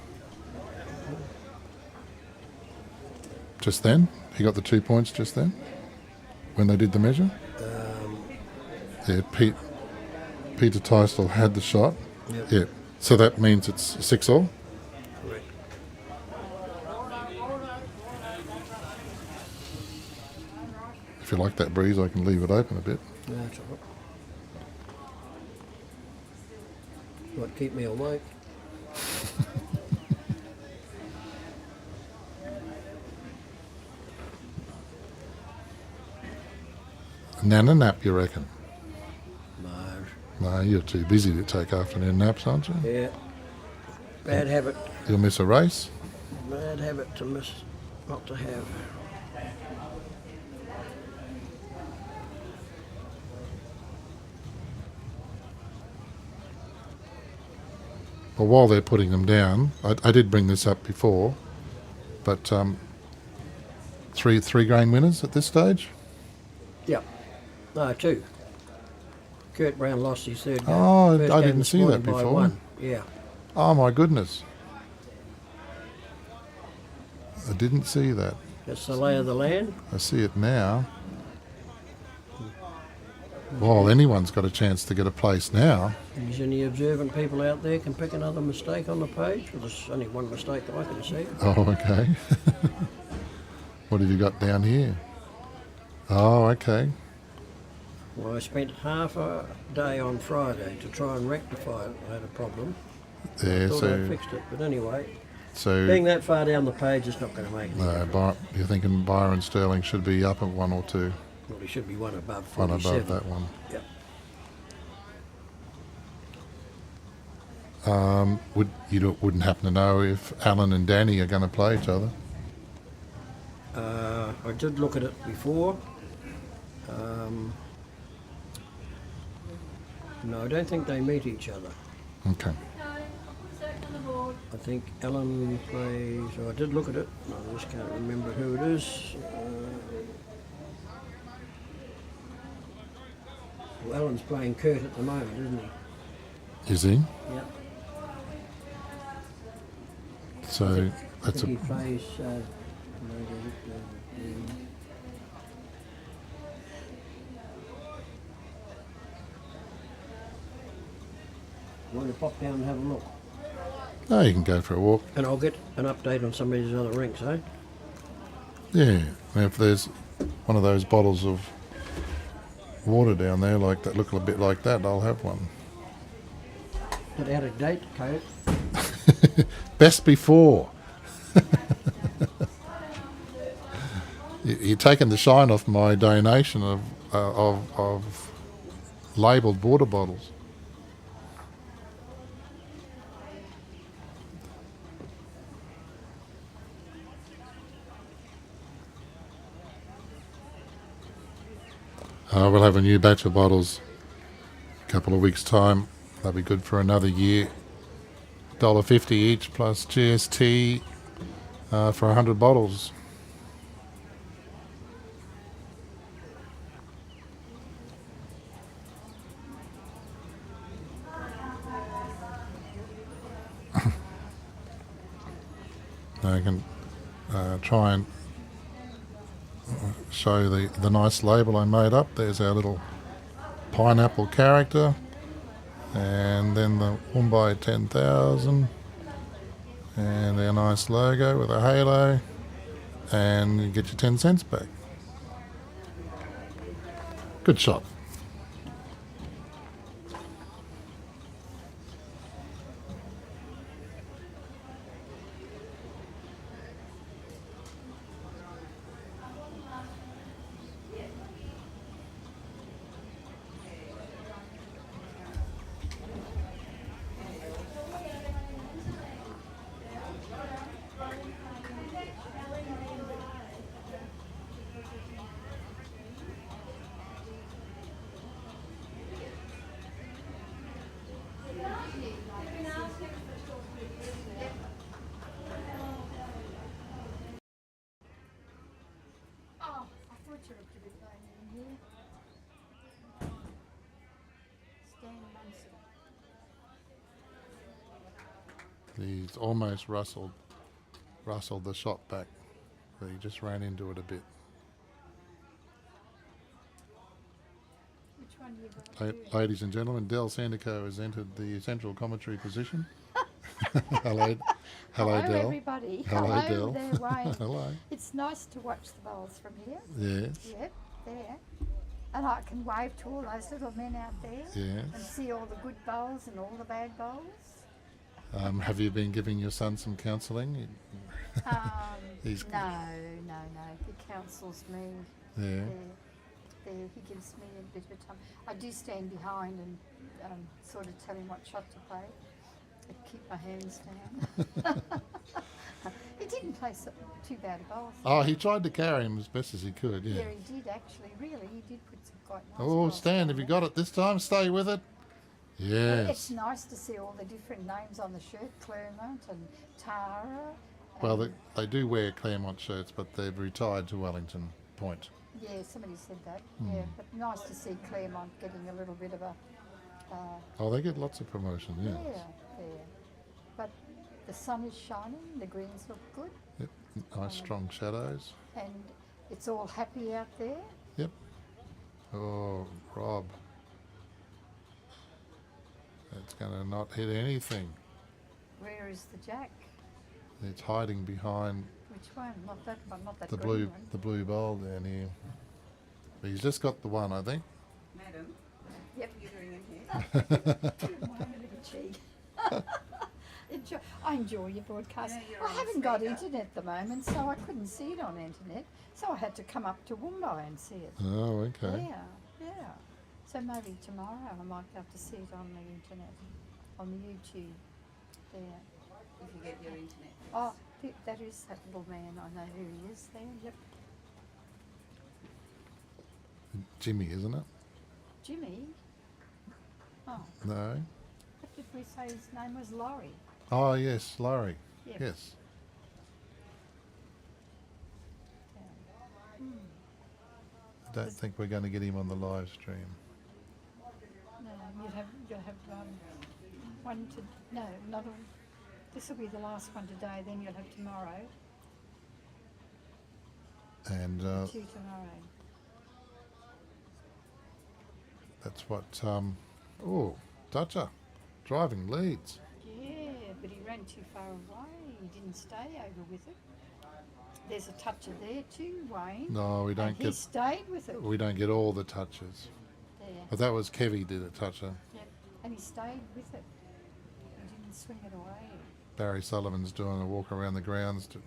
Just then? He got the 2 points just then? When they did the measure? Yeah, Peter Tystel had the shot. Yep. Yeah. So that means it's 6-all? Correct. If you like that breeze, I can leave it open a bit. No, that's all right. Might keep me awake. Nana nap, you reckon? No. No, you're too busy to take afternoon naps, aren't you? Yeah. Bad habit. You'll miss a race? Bad habit to miss, not to have. Well, while they're putting them down, I did bring this up before, but three grain winners at this stage? Yep. No, 2. Kurt Brown lost his third game. Oh, First I game didn't this see that morning by before. 1. Yeah. Oh, my goodness. I didn't see that. That's the lay of the land. I see it now. Well, anyone's got a chance to get a place now. Is any observant people out there can pick another mistake on the page? Well, there's only one mistake I can see. Oh, okay. What have you got down here? Oh, okay. Well, I spent half a day on Friday to try and rectify it. I had a problem. Yeah, Thought I'd so fixed it, but anyway, so being that far down the page is not going to make any difference. You're thinking Byron Sterling should be up at 1 or 2, Well, he should be one above 1 47. above that one. Yep. Wouldn't happen to know if Alan and Danny are going to play each other. I did look at it before. No, I don't think they meet each other. Okay. I think Alan plays. Oh, I did look at it. I just can't remember who it is. Well, Alan's playing Kurt at the moment, isn't he? Is he? Yep. So I that's think he a plays. Want to pop down and have a look? no. You can go for a walk. And I'll get an update on some of these other rinks, eh? Yeah. And if there's one of those bottles of water down there like that, look a bit like that, I'll have one. Not out of date, Kurt. Best before. You're taking the shine off my donation of labelled water bottles. We'll have a new batch of bottles a couple of weeks' time. They'll be good for another year. $1.50 each plus GST for 100 bottles. I can try and show the nice label I made up. There's our little pineapple character, and then the Woombye 10,000, and our nice logo with a halo, and you get your 10 cents back. Good shot. Oh, I thought you looked a bit lonely in here. Stan Munster. He's almost rustled the shot back, but he just ran into it a bit. Which one do you got? Ladies and gentlemen, Del Sandico has entered the central commentary position. Hello, Hello Del. everybody. Hello, Del. there, Wayne. Hello. It's nice to watch the bowls from here. Yes. Yep, there. And I can wave to all those little men out there and Yes. see all the good bowls and all the bad bowls. Have you been giving your son some counselling? He's- No. He counsels me. Yeah. There. He gives me a bit of time. I do stand behind and sort of tell him what shot to play. I keep my hands down. He didn't play too bad a bowl. Oh, he tried to carry him as best as he could. Yeah. Yeah, he did actually. Really, he did put some quite nice. Oh, bowls Stan, down have you there. got it this time? Stay with it. It's Yes. nice to see all the different names on the shirt, Claremont and Tara. Well, and- they do wear Claremont shirts, but they've retired to Wellington Point. yeah, somebody said that. Yeah, but nice to see Claremont getting a little bit of a Oh, they get lots of promotion. Yeah. yeah. But the sun is shining, the greens look good, Yep. Nice strong shadows. and it's all happy out there. Yep. Oh, Rob. It's going to not hit anything. Where is the jack? It's hiding behind Which one? Not that one, not that the green blue one. the blue bowl down here. But he's just got the one, I think. Madam, Yep. what are you doing in here? Mine a bit of cheek. I enjoy your broadcast. Yeah, you're I on haven't got speaker. internet at the moment, so I couldn't see it on internet. So I had to come up to Woombye and see it. Oh, okay. Yeah, yeah. So maybe tomorrow I might be able to see it on the internet, on the YouTube. There. If you get your internet. Oh, that is that little man. I know who he is there. Yep. Jimmy, isn't it? Jimmy. Oh, No. what did we say his name was? Laurie. Oh, yes, Laurie. Yep. Yes. Yeah. Don't think we're going to get him on the live stream. No, you'll have one to no, not all. This will be the last one today. Then you'll have tomorrow. And 2 tomorrow. that's what. Oh, Dutcher. Driving leads. Yeah, but he ran too far away. He didn't stay over with it. There's a toucher there too, Wayne. No, we and don't he get. stayed with it. We don't get all the touches. There. But that was Kevy did a toucher. Yep. And he stayed with it. He didn't swing it away. Barry Sullivan's doing a walk around the grounds to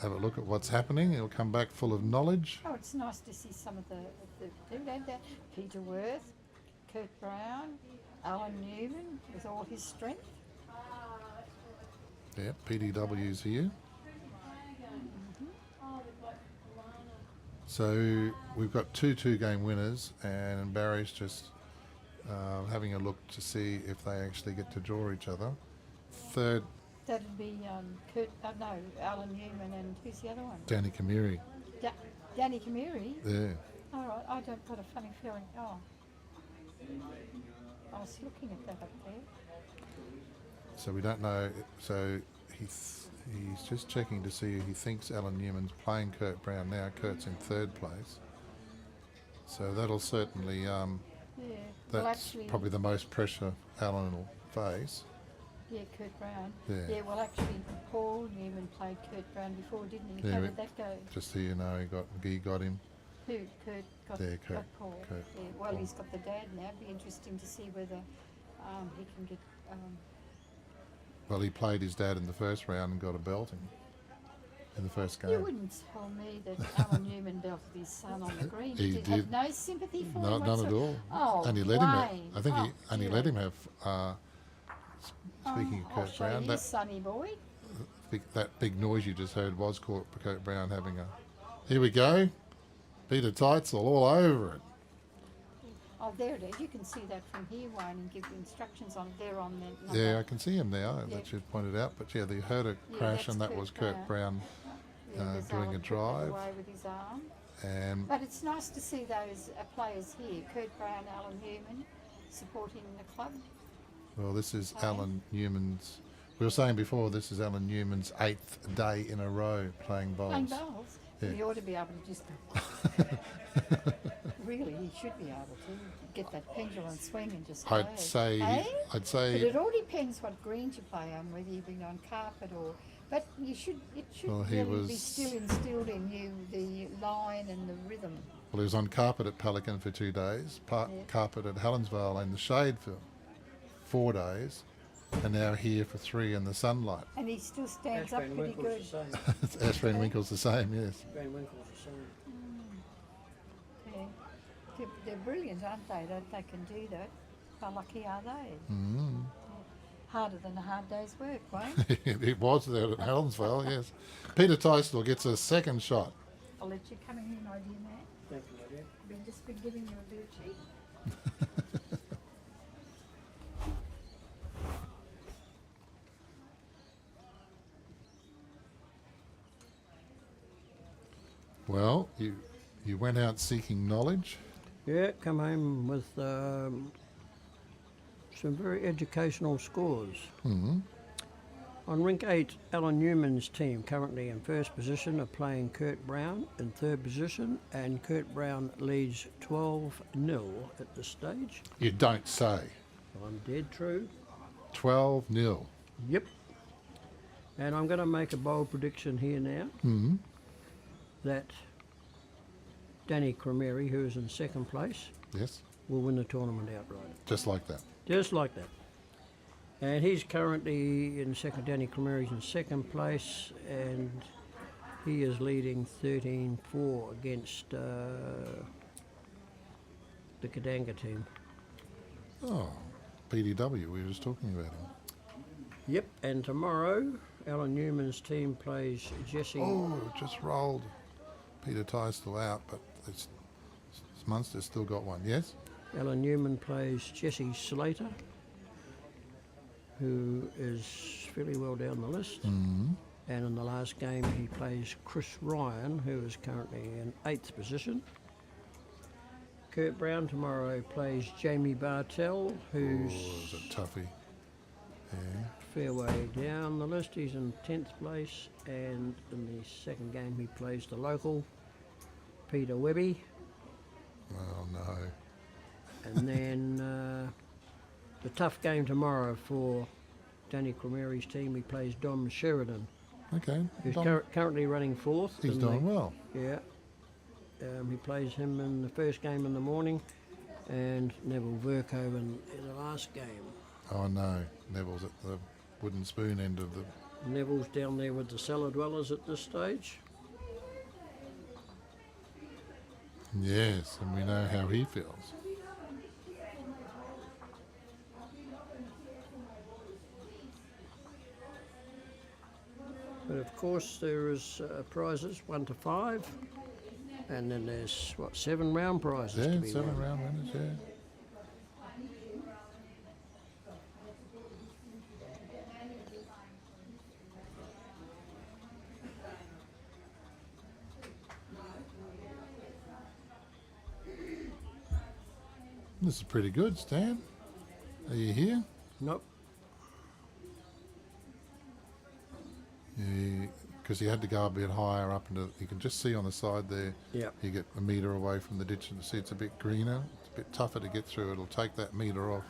have a look at what's happening. He'll come back full of knowledge. Oh, it's nice to see some of the people had that. Peter Worth, Kurt Brown, Alan Newman with all his strength. Yeah, PDW's here. So we've got two game winners, and Barry's just having a look to see if they actually get to draw each other. Third, That'd be Alan Newman and who's the other one? Danny Kamiri. Danny Kamiri. There. All right, I don't got a funny feeling. Oh, I was looking at that up there. So we don't know. So he's just checking to see. He thinks Alan Newman's playing Kurt Brown now. Kurt's in third place. So that'll certainly. Yeah. Well, That's actually, probably the most pressure Alan will face. yeah, Kurt Brown. Yeah. Well, actually, Paul Newman played Kurt Brown before, didn't he? Yeah, How we- did that go? Just so you know, he got him. Who? Kurt got, Yeah, Kurt. got Paul. Kurt. Yeah. Well, Paul. he's got the dad now. It'd be interesting to see whether he can get. Well, he played his dad in the first round and got a belting in the first game. You wouldn't tell me that Alan Newman belted his son on the green. He Did did. have no sympathy for him None at whatsoever. all. Oh, and he let him. Wayne. I think he dear. let him have. Speaking of I'll Kurt show Brown, you, that sonny boy. that big noise you just heard was Kurt Brown having a. Here we go. Peter Teitzel all over it. Oh, there it is. You can see that from here, Wayne, and give the instructions on it. They're on that number. Yeah, I can see him now. Yeah. That you've pointed out. But yeah, they heard a Yeah, crash, and that's that was Kurt Kurt Brown there's doing Alan a putting it drive. away with his arm. And But it's nice to see those players here, Kurt Brown, Alan Newman, supporting the club. well, this is Okay. Alan Newman's. We were saying before, this is Alan Newman's 8th day in a row playing bowls. Playing bowls. Yeah. He ought to be able to just really, he should be able to get that pendulum swing and just go. I'd say. Eh? I'd But say. it all depends what greens you play on, whether you've been on carpet or. But it should Well, he really be was- still instilled in you the line and the rhythm. Well, he was on carpet at Pelican for 2 days, Yeah. carpet at Helensvale in the shade for 4 days, and now here for 3 in the sunlight. And he still stands up Ashburn pretty Winkle's good. the same. Ash Van Winkle's the same, yes. Ashburn Winkle's the same. Yeah. They're brilliant, aren't they? That they can do that. How lucky are they? Mm. Harder than a hard day's work, Wayne. It was there at Helensvale, yes. Peter Teistel gets a second shot. I'll let you come in here, my dear man. Thank you, my dear. I've just been giving you a bit of cheek. Well, you went out seeking knowledge. Yeah, come home with some very educational scores. Mm. On rink 8, Alan Newman's team, currently in first position, are playing Kurt Brown in third position, and Kurt Brown leads 12-0 at this stage. You don't say. I'm dead true. 12-0. Yep. And I'm going to make a bold prediction here now that Danny Cromeri, who is in second place, Yes, will win the tournament outright. just like that. Just like that. And he's currently in second. Danny Cromeri's in second place, and he is leading 13-4 against the Kadanga team. Oh, PDW, we were just talking about him. Yep. And tomorrow, Alan Newman's team plays Jesse. Oh, just rolled. Peter Ty's still out, but Munster's still got one, yes? Alan Newman plays Jesse Slater, who is fairly well down the list. And in the last game, he plays Chris Ryan, who is currently in 8th position. Kurt Brown tomorrow plays Jamie Bartell, who's Oh, a toughie. Yeah. fair way down the list. He's in 10th place, and in the second game, he plays the local Peter Webby. Oh, no. And then the tough game tomorrow for Danny Cromeri's team, he plays Dom Sheridan, Okay. who's Dom, currently running 4th. he's in doing well. Yeah. He plays him in the first game in the morning, and Neville Verkoven in the last game. Oh, no. Neville's at the wooden spoon end of the... Neville's down there with the cellar dwellers at this stage. Yes, and we know how he feels. But of course there is prizes 1 to 5, and then there's 7 round prizes to Yeah, be 7 won. round winners, yeah. This is pretty good, Stan. Are you here? Nope. Because you had to go a bit higher up into... You can just see on the side there, Yep. you get a metre away from the ditch and see it's a bit greener. It's a bit tougher to get through. It'll take that metre off.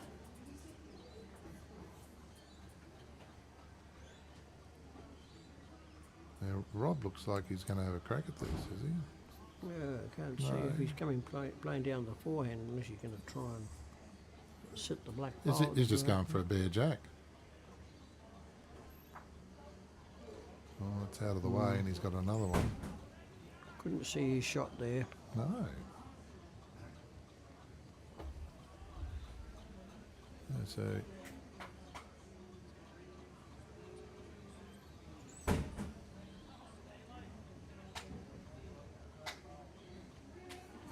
Now, Rob looks like he's going to have a crack at this, is he? Yeah, I can't see No. if he's playing down the forehand unless he's going to try and sit the black He's ball. just going for a bare jack. Oh, it's out of the way and he's got another one. Couldn't see his shot there. No. So...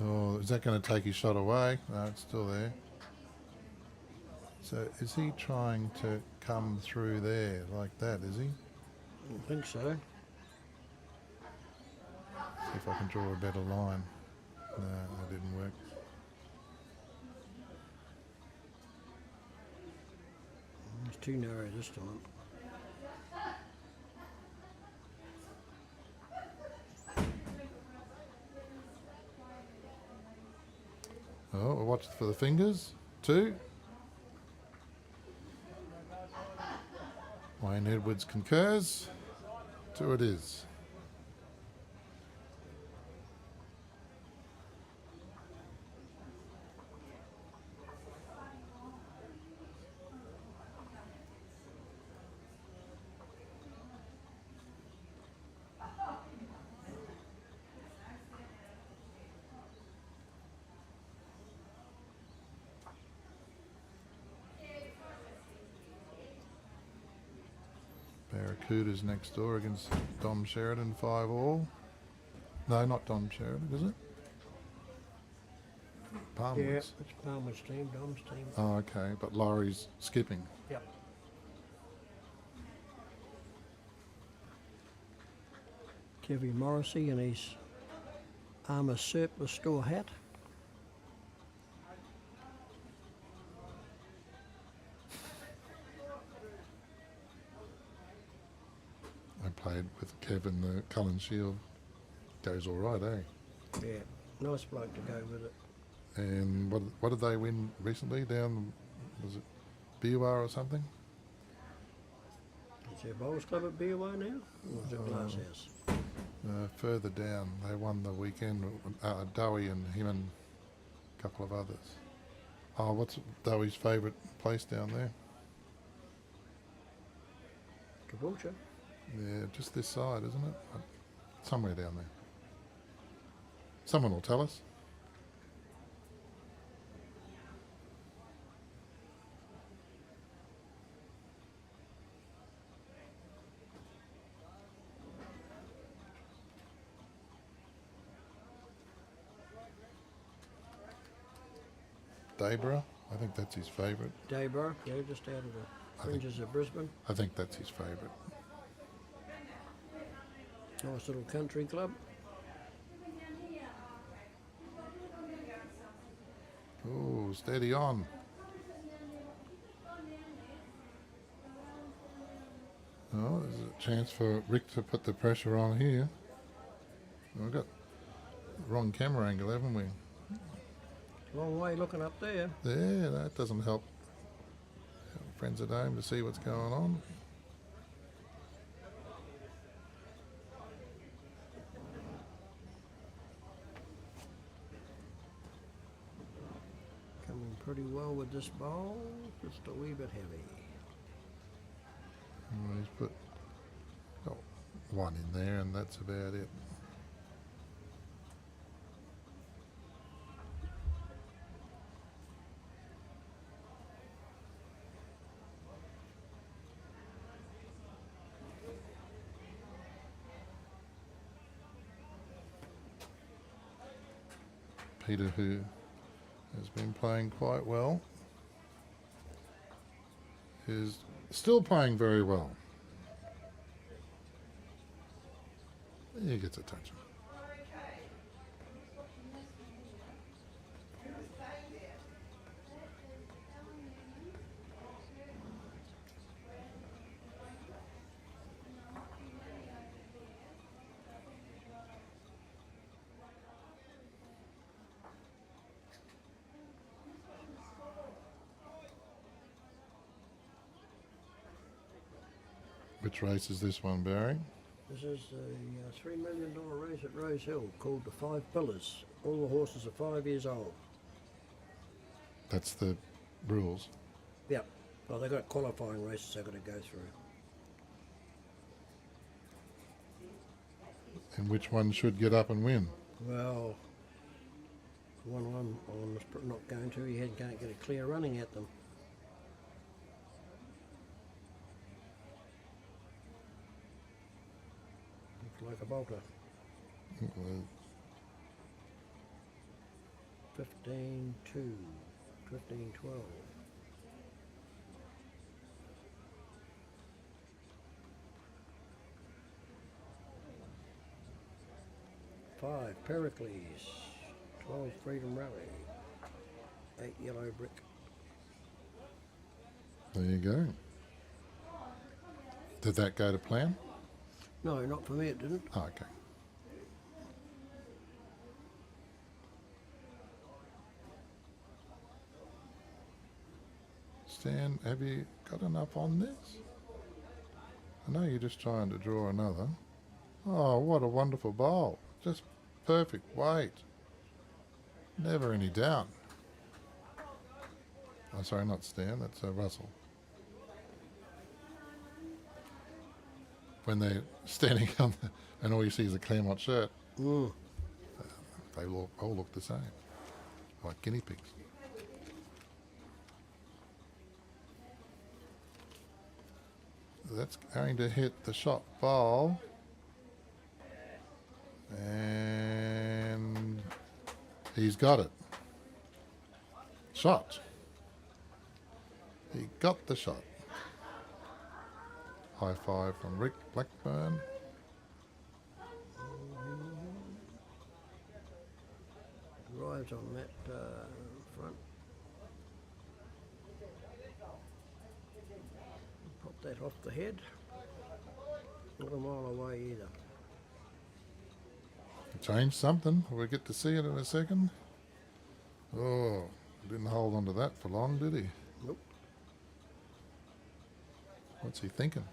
Oh, is that going to take his shot away? No, it's still there. So is he trying to come through there like that, is he? I don't think so. See if I can draw a better line. No, that didn't work. It's too narrow this time. Oh, we'll watch for the fingers. 2. Wayne Edwards concurs. 2 it is. Barracuda's next door against Dom Sheridan, 5-all. No, not Dom Sheridan, is it? Yeah, Palmer's. it's Palmer's team, Dom's team. Oh, okay, but Laurie's skipping. Yep. Kevin Morrissey in his armour surplus store hat. Kev in the Cullen Shield goes all right, eh? Yeah, nice bloke to go with it. And what did they win recently down, was it BUR or something? Is there a bowls club at BUI now? Or is it Glasshouse? Further down, they won the weekend, Dowie and him and a couple of others. Oh, what's Dowie's favourite place down there? Caboolture? Yeah, just this side, isn't it? Somewhere down there. Someone will tell us. Dayborough, I think that's his favourite. Dayborough, yeah, just out of the fringes of Brisbane. I think that's his favourite. Nice little country club. Oh, steady on. Oh, there's a chance for Rick to put the pressure on here. We've got the wrong camera angle, haven't we? Long way looking up there. There, that doesn't help friends at home to see what's going on. Coming pretty well with this bowl, just a wee bit heavy. And he's put one in there and that's about it. Peter, who has been playing quite well, is still playing very well. He gets a touch. Which race is this one, Barry? This is the $3 million race at Rose Hill called the 5 Pillars. All the horses are 5 years old. That's the rules. Yep. Well, they've got qualifying races they've got to go through. And which one should get up and win? Well, the one I'm on was not going to. He can't get a clear running at them. Looks like a bolter. Well, 15-2, 15-12. 5 Pericles, 12 Freedom Rally, 8 Yellow Brick. there you go. Did that go to plan? No, not for me it didn't. Oh, okay. Stan, have you got enough on this? I know you're just trying to draw another. Oh, what a wonderful bowl. Just perfect weight. Never any doubt. Oh, sorry, not Stan, that's Russell. When they're standing on and all you see is a Claremont shirt, they all look the same, like guinea pigs. That's going to hit the shot bowl. And he's got it. Shot. He got the shot. High five from Rick Blackburn. Drives on that front. Pop that off the head. Not a mile away either. changed something. We'll get to see it in a second. Oh, didn't hold on to that for long, did he? Nope. What's he thinking?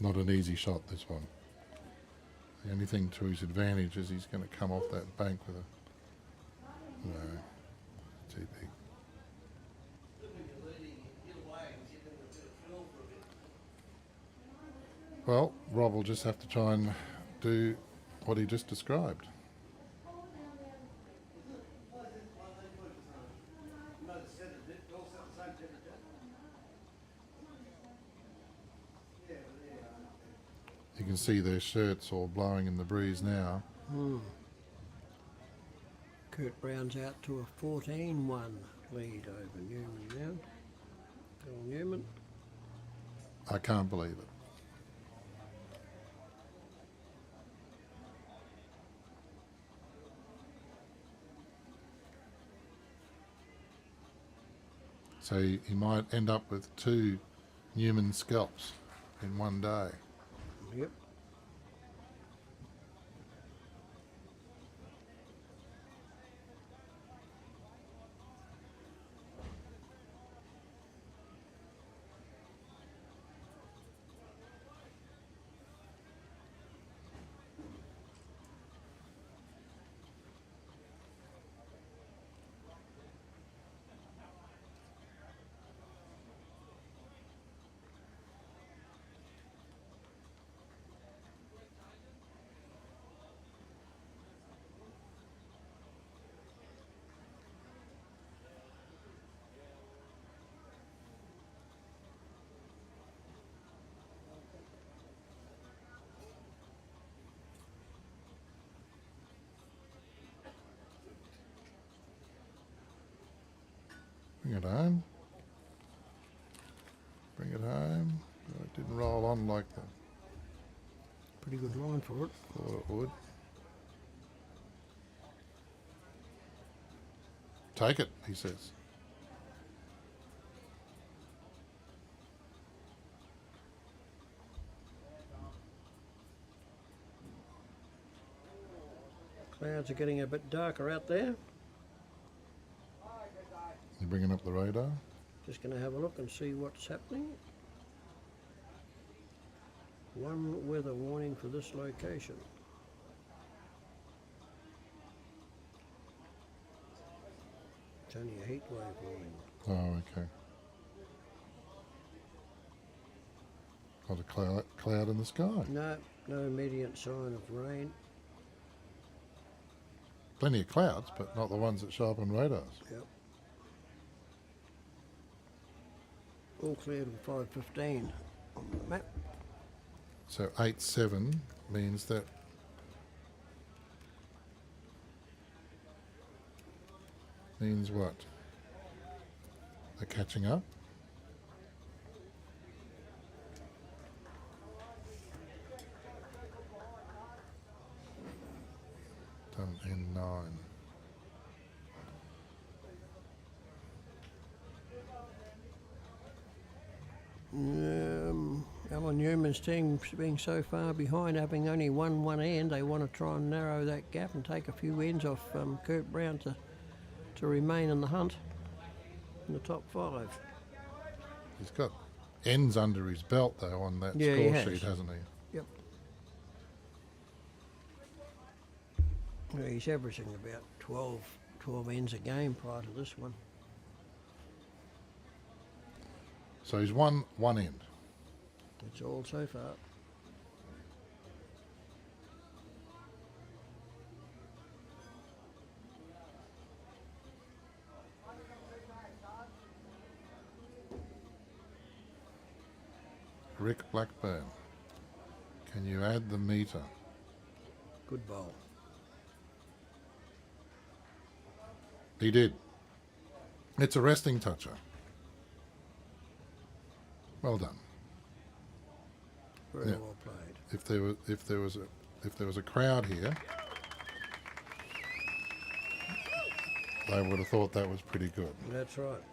Not an easy shot, this one. The only thing to his advantage is he's going to come off that bank with a... No, too big. Well, Rob will just have to try and do what he just described. You can see their shirts all blowing in the breeze now. Kurt Brown's out to a 14-1 lead over Newman now. Bill Newman. I can't believe it. So he might end up with 2 Newman scalps in one day. Yep. Bring it home. Bring it home. Oh, it didn't roll on like the Pretty good line for it. thought it would. Take it, he says. Clouds are getting a bit darker out there. You bringing up the radar? Just going to have a look and see what's happening. One weather warning for this location. It's only a heat wave warning. Oh, okay. Got a cloud in the sky. No immediate sign of rain. Plenty of clouds, but not the ones that show up on radars. Yep. All cleared at 5:15 on the map. So 8-7 means that means what? They're catching up. Done in 9. Alan Newman's team being so far behind, having only won one end, they want to try and narrow that gap and take a few ends off Kurt Brown to remain in the hunt in the top 5. He's got ends under his belt though on that Yeah, he score has. sheet, hasn't he? Yep. Yeah, he's averaging about 12 ends a game prior to this one. So he's won one end. That's all so far. Rick Blackburn. Can you add the meter? Good bowl. He did. It's a resting toucher. Well done. Very Yeah. well played. If there was if there was a crowd here, they would have thought that was pretty good. That's right.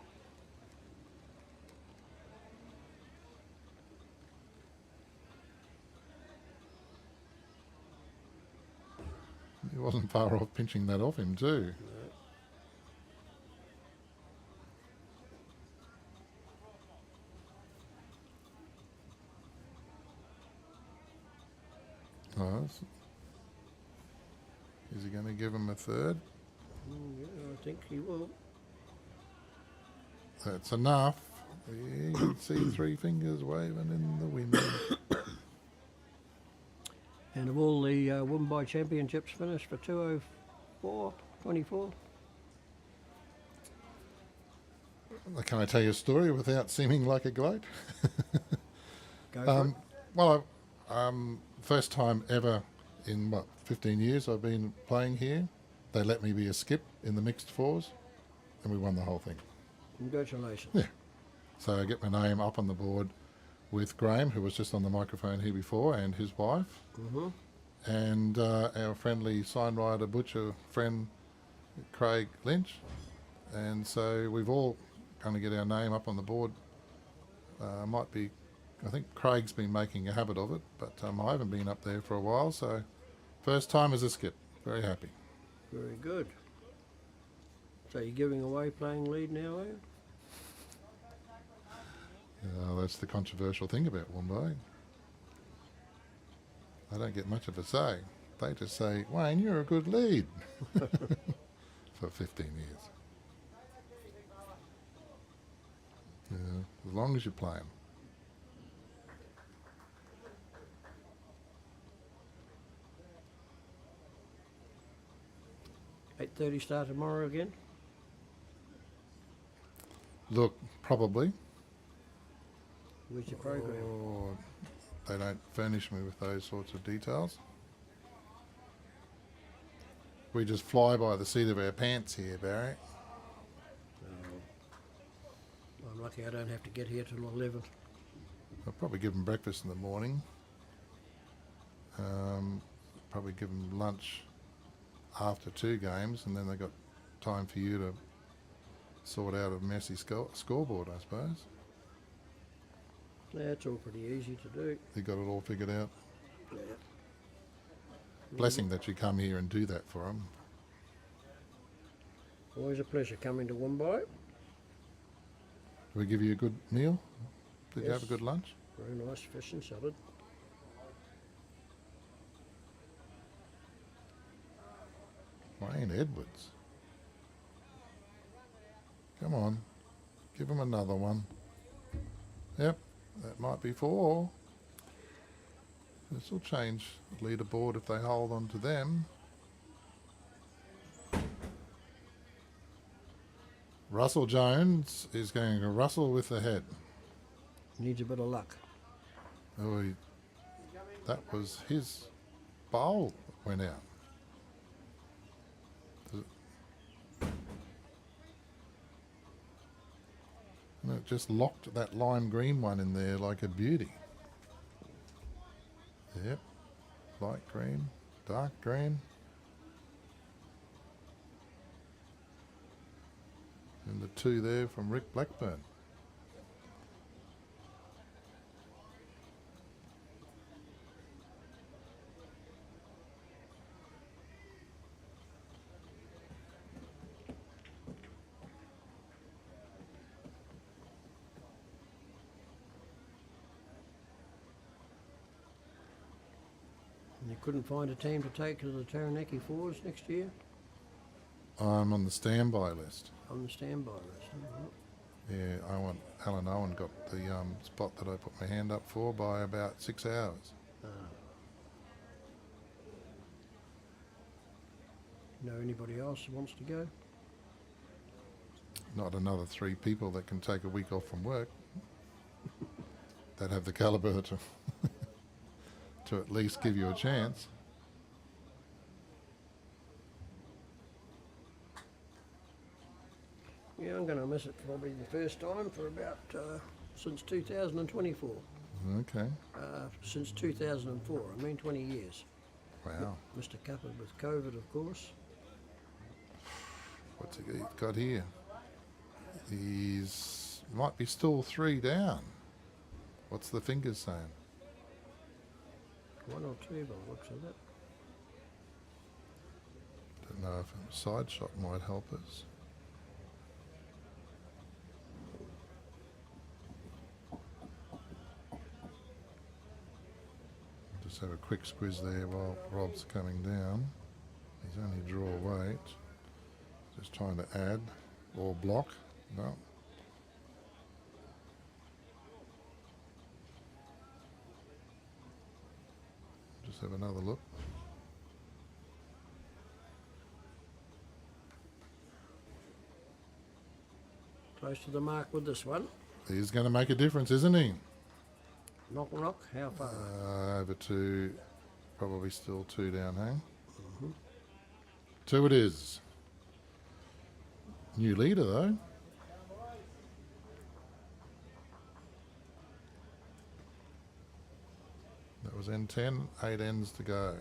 He wasn't far off pinching that off him too. Nice. Is he going to give him a third? Yeah, I think he will. That's enough. You can see 3 fingers waving in the wind. And have all the Woombye championships finished for 2:04.24? Can I tell you a story without seeming like a gloat? Go for it. Well, first time ever in 15 years I've been playing here. They let me be a skip in the mixed 4s, and we won the whole thing. Congratulations. Yeah. So I get my name up on the board with Graham, who was just on the microphone here before, and his wife, and our friendly sign rider butcher friend Craig Lynch, and so we've all going to get our name up on the board. I think Craig's been making a habit of it, but I haven't been up there for a while, so first time as a skip. Very happy. Very good. So you're giving away playing lead now, are you? That's the controversial thing about Woombye. I don't get much of a say. They just say, Wayne, you're a good lead. For 15 years. Yeah, as long as you're playing. $8:30 start tomorrow again? Look, probably. Where's your program? Or they don't furnish me with those sorts of details. We just fly by the seat of our pants here, Barry. I'm lucky I don't have to get here till 11. I'll probably give them breakfast in the morning. Probably give them lunch after 2 games, and then they got time for you to sort out a messy scoreboard, I suppose. That's all pretty easy to do. You got it all figured out. Yeah. Blessing that you come here and do that for them. Always a pleasure coming to Woombye. Did we give you a good meal? Did you Yes. have a good lunch? Very nice fish and salad. Wayne Edwards. Come on. Give him another one. Yep, that might be 4. This will change the leaderboard if they hold on to them. Russell Jones is going to rustle with the head. Needs a bit of luck. Oh, that was his bowl that went out. And it just locked that lime green one in there like a beauty. Yep, light green, dark green. And the 2 there from Rick Blackburn. And you couldn't find a team to take to the Taranaki 4s next year? I'm on the standby list. On the standby list. Yeah, Alan Owen got the spot that I put my hand up for by about 6 hours. Know anybody else who wants to go? Not another 3 people that can take a week off from work that have the calibre to to at least give you a chance. Yeah, I'm going to miss it probably the first time for about since 2024. Okay. Since 2004, I mean 20 years. Wow. Mr. Cuppard with COVID, of course. What's he got here? He's might be still 3 down. What's the fingers saying? 1 or 2 by the looks of it. Don't know if a side shot might help us. Just have a quick squiz there while Rob's coming down. He's only draw weight. Just trying to add or block. No. Just have another look. Close to the mark with this one. He's going to make a difference, isn't he? Knock, knock. How far? Over to probably still 2 down, hang. 2 it is. New leader though. That was N10, 8 ends to go.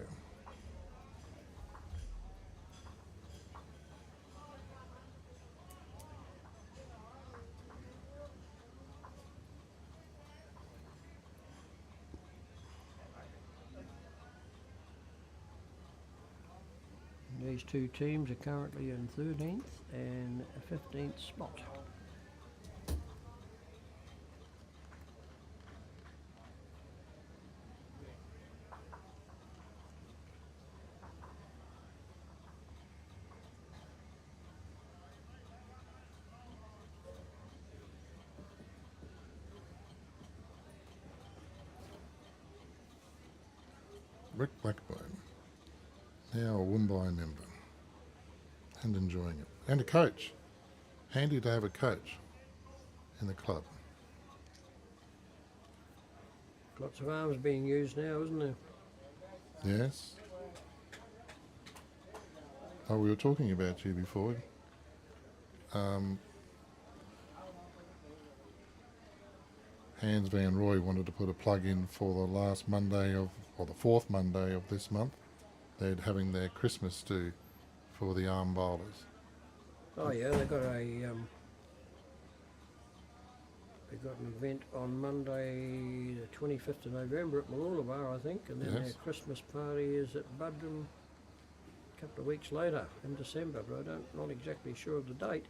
These two teams are currently in 13th and 15th spot. Rick Blackburn, now a Woombye member and enjoying it. And a coach. Handy to have a coach in the club. Lots of arms being used now, isn't there? Yes. Oh, we were talking about you before. Hans Van Roy wanted to put a plug in for the last Monday of, or the 4th Monday of this month. They're having their Christmas do for the arm bowlers. Oh yeah, they've got an event on Monday the 25th of November at Mooloolaba, I think, and then Yes. their Christmas party is at Budrum a couple of weeks later in December, but I'm not exactly sure of the date.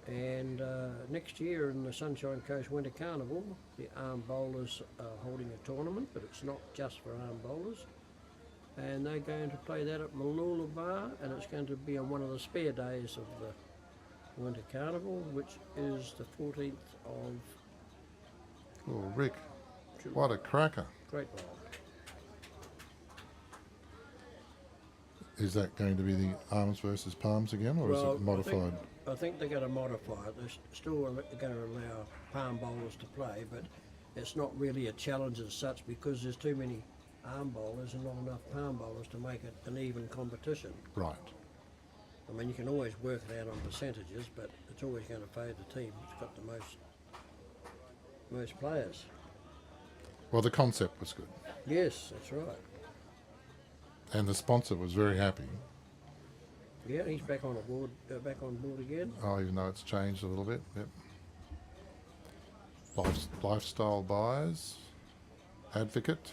And next year in the Sunshine Coast Winter Carnival, the arm bowlers are holding a tournament, but it's not just for arm bowlers. And they're going to play that at Mooloolaba, and it's going to be on one of the spare days of the Winter Carnival, which is the 14th of Oh, Rick, July. what a cracker. Great bowl. Is that going to be the arms versus palms again, or is it modified? I think they're going to modify it. They're still going to allow palm bowlers to play, but it's not really a challenge as such because there's too many arm bowlers and not enough palm bowlers to make it an even competition. Right. I mean, you can always work it out on percentages, but it's always going to favour the team that's got the most players. Well, the concept was good. Yes, that's right. And the sponsor was very happy. Yeah, he's back on board again. Oh, even though it's changed a little bit. Yep. Lifestyle buyers. Advocate.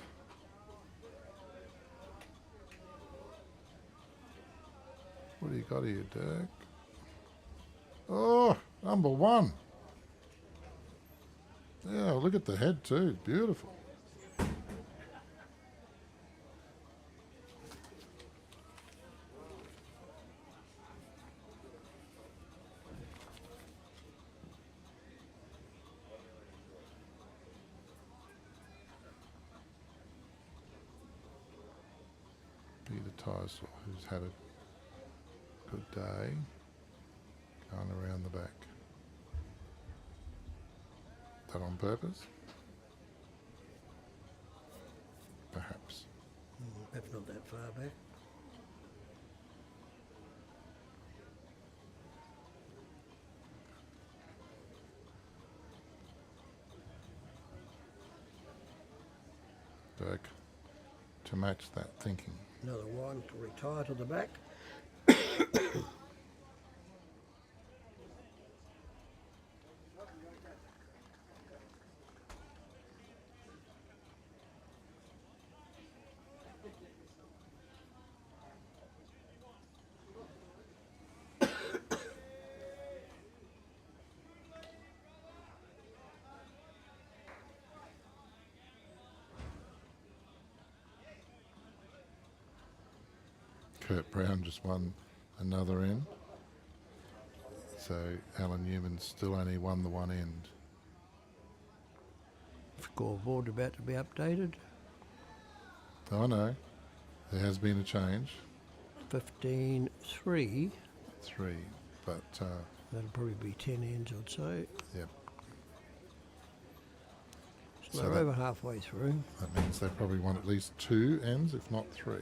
What do you got here, Dirk? Oh, number 1. Yeah, look at the head too. Beautiful. Peter Tysel, who's had a good day, going around the back. That on purpose? Perhaps. Perhaps not that far back. Dirk to match that thinking. Another one to retire to the back. Kurt Brown just won another end. So Alan Newman still only won the one end. Scoreboard about to be updated. Oh no, there has been a change. 15-3. 3, but That'll probably be 10 ends, I'd say. yep, So So they're that- over halfway through. that means they probably won at least 2 ends, if not 3.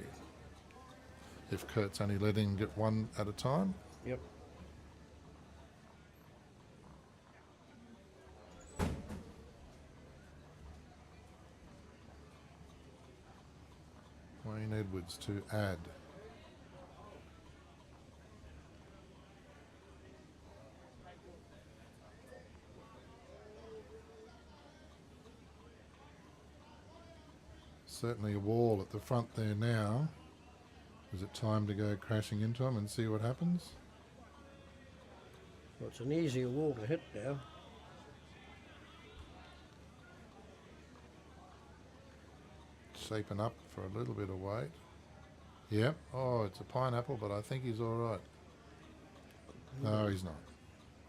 If Kurt's only letting him get one at a time. Yep. Wayne Edwards to add. Certainly a wall at the front there now. Is it time to go crashing into him and see what happens? Well, it's an easier wall to hit now. Shaping up for a little bit of weight. Yep. Oh, it's a pineapple, but I think he's all right. No, he's not.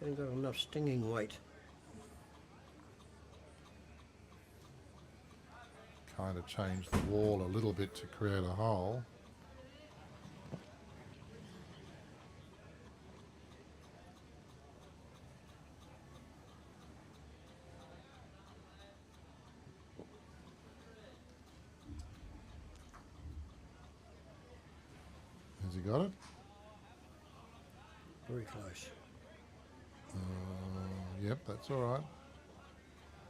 Hasn't got enough stinging weight. Kind of changed the wall a little bit to create a hole. Has he got it? Very close. Yep, that's all right.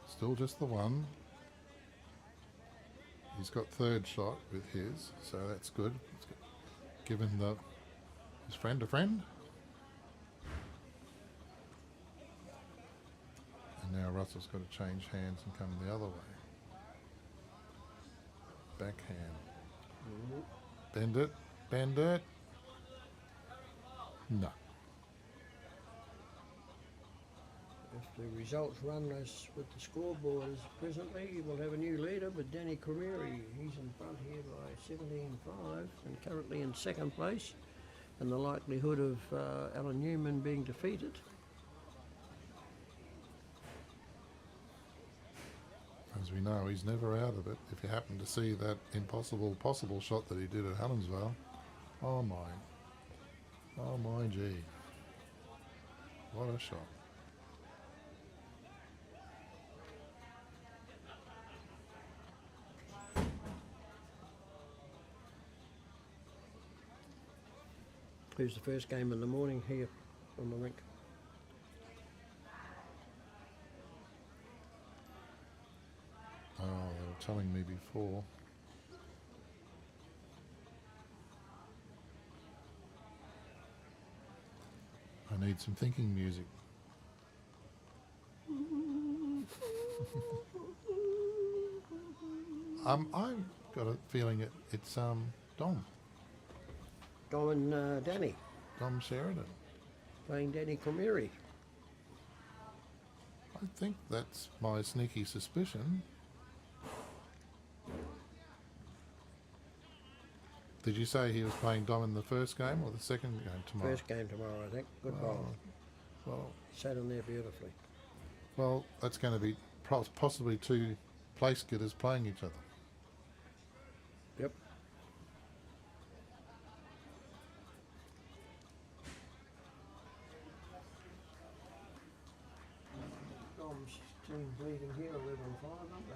Still just the one. He's got third shot with his, so that's good. It's given his friend a friend. And now Russell's got to change hands and come the other way. Backhand. Bend it. Bend it. No. If the results run as with the scoreboard as presently, we'll have a new leader with Danny Cremieri. He's in front here by 17.5 and currently in second place. And the likelihood of Alan Newman being defeated. As we know, he's never out of it. If you happen to see that impossible possible shot that he did at Helensvale, oh my gee, what a shot. Who's the first game in the morning here on the rink? Oh, they were telling me before. I need some thinking music. I've got a feeling it's Dom Dom and Danny Sheridan. playing Danny Cremieri. I think that's my sneaky suspicion. Did you say he was playing Dom in the first game or the second game tomorrow? First game tomorrow, I think. Good ball. Well, Sat in there beautifully. well, that's going to be possibly 2 place getters playing each other. Yep. Dom's team leading here 11-5, aren't they?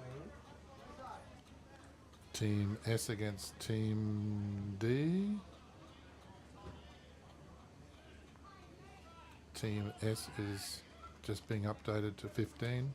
Team S against Team D. Team S is just being updated to 15.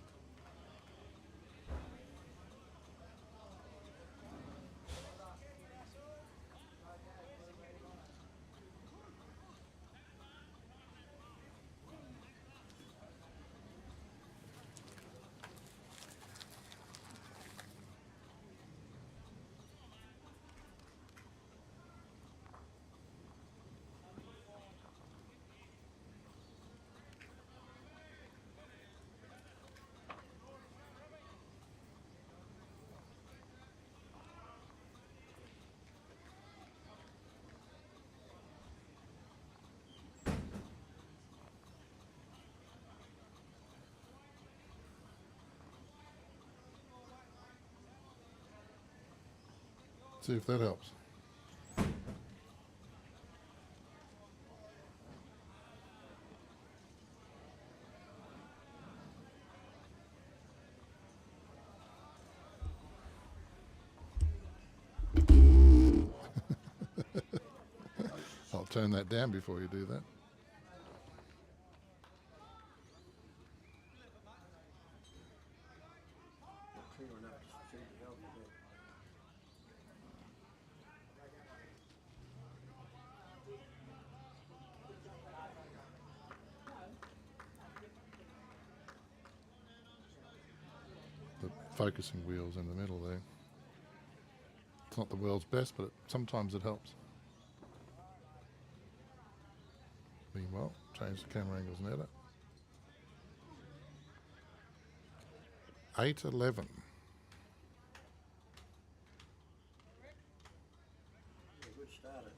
See if that helps. I'll turn that down before you do that. Clearing up the street to help a bit. The focusing wheel's in the middle there. It's not the world's best, but sometimes it helps. Meanwhile, change the camera angles and edit. 8:11. Yeah, good starter.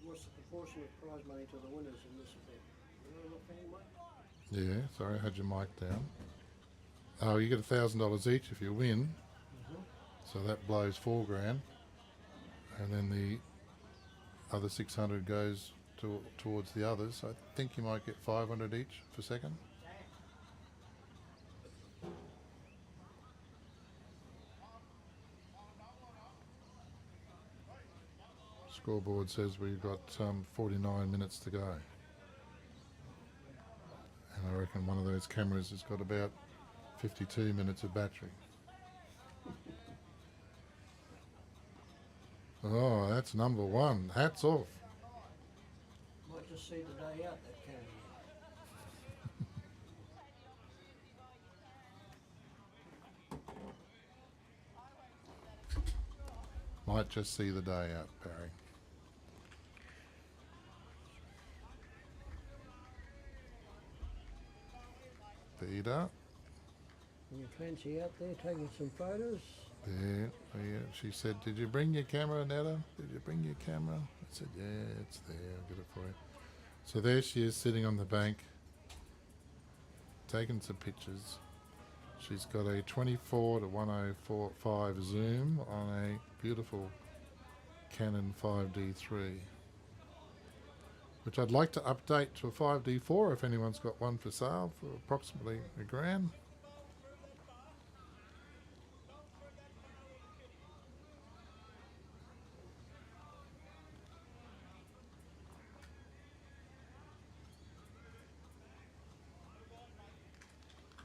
What's the proportion of prize money to the winners in this event? You know offhand, mate? Yeah, sorry, I had your mic down. Oh, you get $1,000 each if you win. So that blows $4,000, and then the other 600 goes towards the others. So I think you might get 500 each for second. Scoreboard says we've got 49 minutes to go. And I reckon one of those cameras has got about 52 minutes of battery. Oh, that's number one. Hats off. Might just see the day out, that camera. Might just see the day out, Barry. Peter. And Clancy out there taking some photos. Yeah, she said, did you bring your camera, Netta? Did you bring your camera? I said, yeah, it's there. I'll get it for you. So there she is sitting on the bank, taking some pictures. She's got a 24 to 1045 zoom on a beautiful Canon 5D3, which I'd like to update to a 5D4 if anyone's got one for sale for approximately $1,000.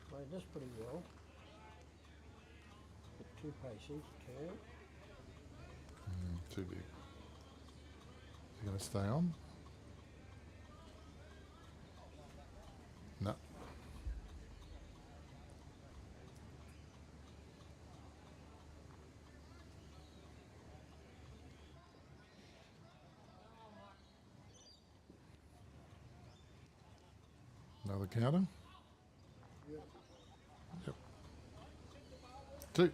Played this pretty well. At 2 paces, turn. Too big. Is he going to stay on? No. Another counter. Yep. 2.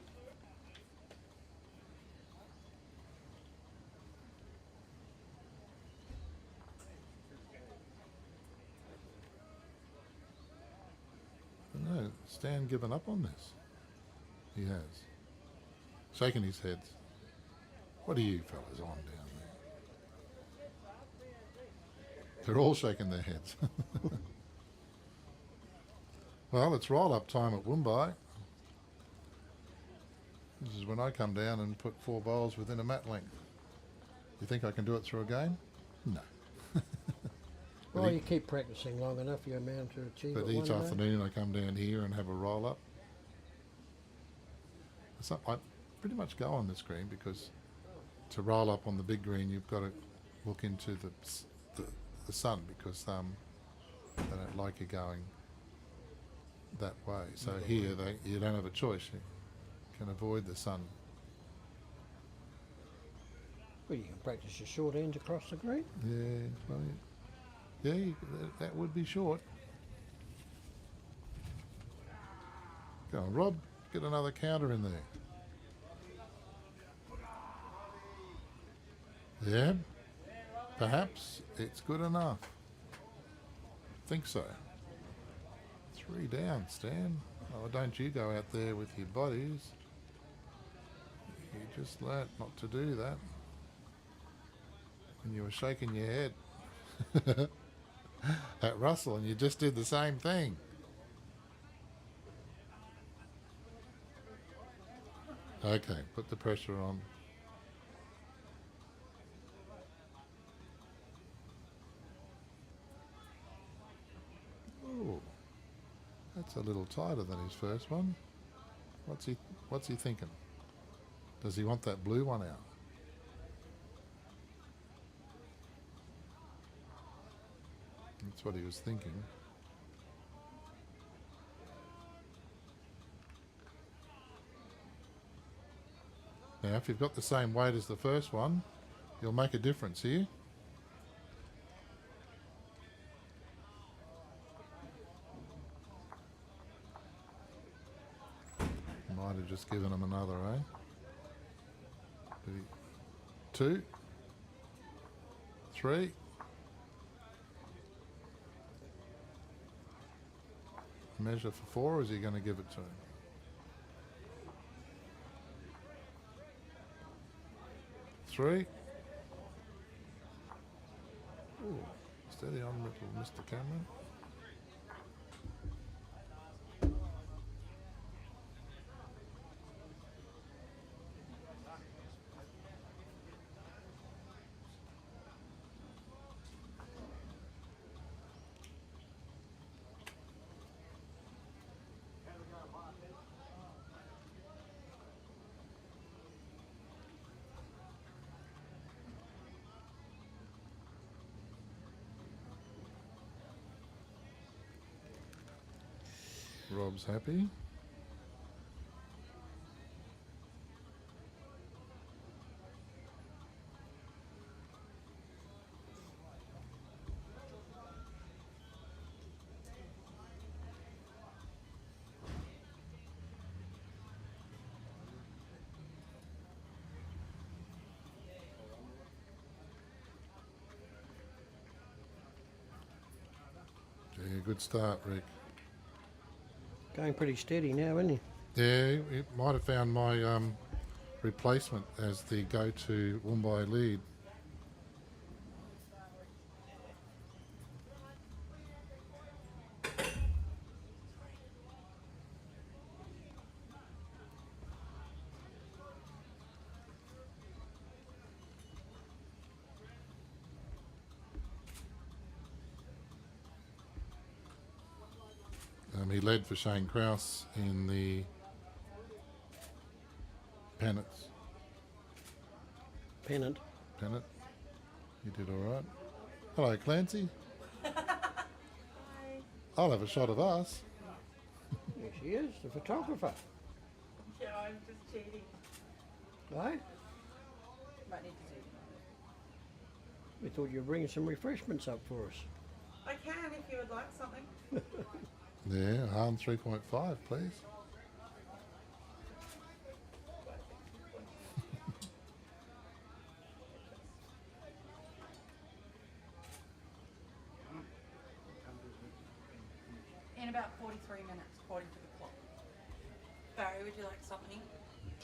No, Stan given up on this. He has. Shaking his head. What are you fellas on down there? They're all shaking their heads. Well, it's roll-up time at Woombye. This is when I come down and put 4 bowls within a mat length. You think I can do it through a game? No. Well, you keep practicing long enough, you're bound to achieve it But one each day. afternoon I come down here and have a roll-up. I pretty much go on this green because to roll up on the big green you've got to look into the sun because they don't like you going that way. So here you don't have a choice. You can avoid the sun. Well, you can practice your short ends across the green. Yeah, well, that would be short. Go on, Rob, get another counter in there. Yeah, perhaps it's good enough. Think so. 3 down, Stan. Oh, don't you go out there with your bodies. You just learnt not to do that. And you were shaking your head at Russell and you just did the same thing. Okay, put the pressure on. Ooh, that's a little tighter than his first one. What's he thinking? Does he want that blue one out? That's what he was thinking. Now, if you've got the same weight as the first one, you'll make a difference here. Might have just given him another, eh? 2, 3. Measure for 4, or is he going to give it to him? 3. Ooh, steady on, little Mr. Cameron. Rob's happy. Yeah, good start, Rick. Going pretty steady now, isn't he? Yeah, it might have found my replacement as the go-to Woombye lead. He led for Shane Krause in the pennant. Pennant. He did all right. Hello, Clancy. Hi. I'll have a shot of us. Yes, he is, the photographer. Yeah, I'm just cheating. Right? Might need to do. We thought you were bringing some refreshments up for us. I can if you would like something. Yeah, hard 3.5, please. In about 43 minutes, according to the clock. Barry, would you like something?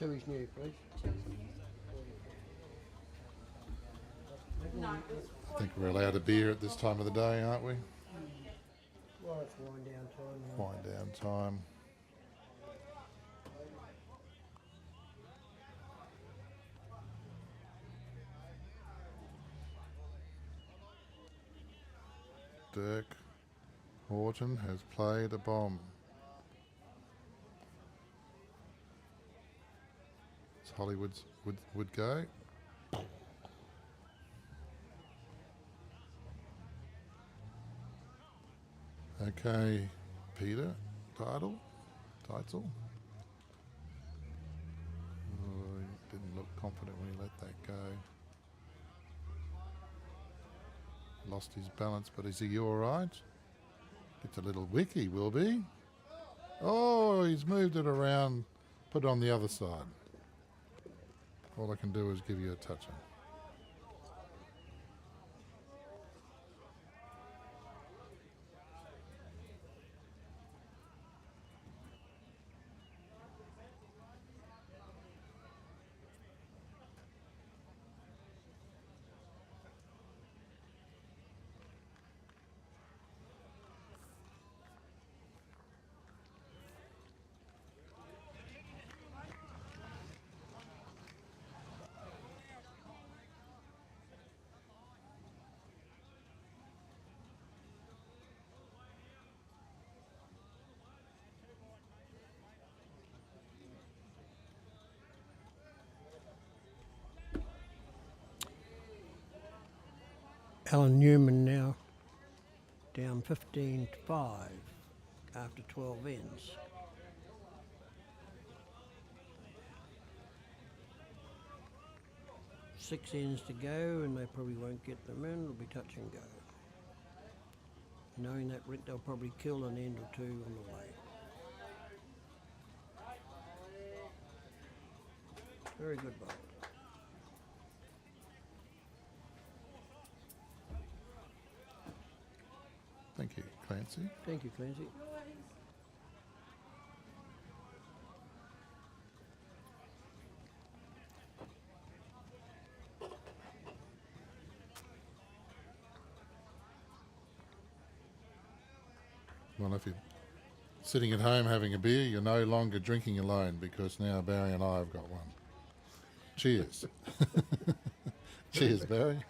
Chewy's new, please. No. I think we're allowed a beer at this time of the day, aren't we? Well, it's wind down time now. Wind down time. Dirk Horton has played a bomb. It's Hollywood's would go. Okay, Peter, Teitl. Oh, he didn't look confident when he let that go. Lost his balance, but is he all right? Gets a little wicky, will be. Oh, he's moved it around, put it on the other side. All I can do is give you a touch on. Alan Newman now down 15-5 after 12 ends. Six ends to go, and they probably won't get them in. It'll be touch and go. Knowing that, Rick, they'll probably kill an end or two on the way. Very good bowl. Thank you, Clancy. Thank you, Clancy. Well, if you're sitting at home having a beer, you're no longer drinking alone because now Barry and I have got one. Cheers. Cheers, Barry.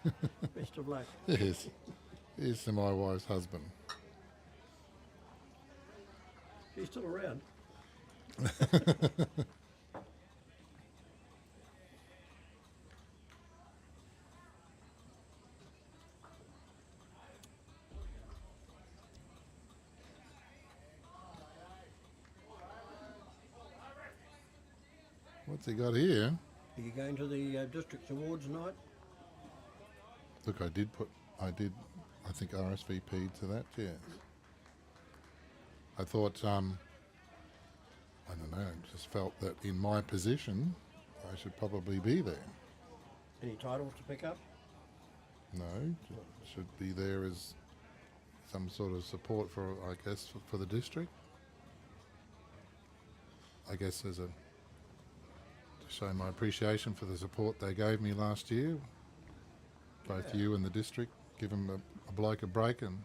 Best of luck. Yes. Here's to my wife's husband. He's still around. What's he got here? Are you going to the Districts Awards night? Look, I think RSVP to that, yes. I thought, I don't know, just felt that in my position, I should probably be there. Any titles to pick up? No, should be there as some sort of support for, I guess, for the district. I guess to show my appreciation for the support they gave me last year, both you and the district, give them a bloke a break and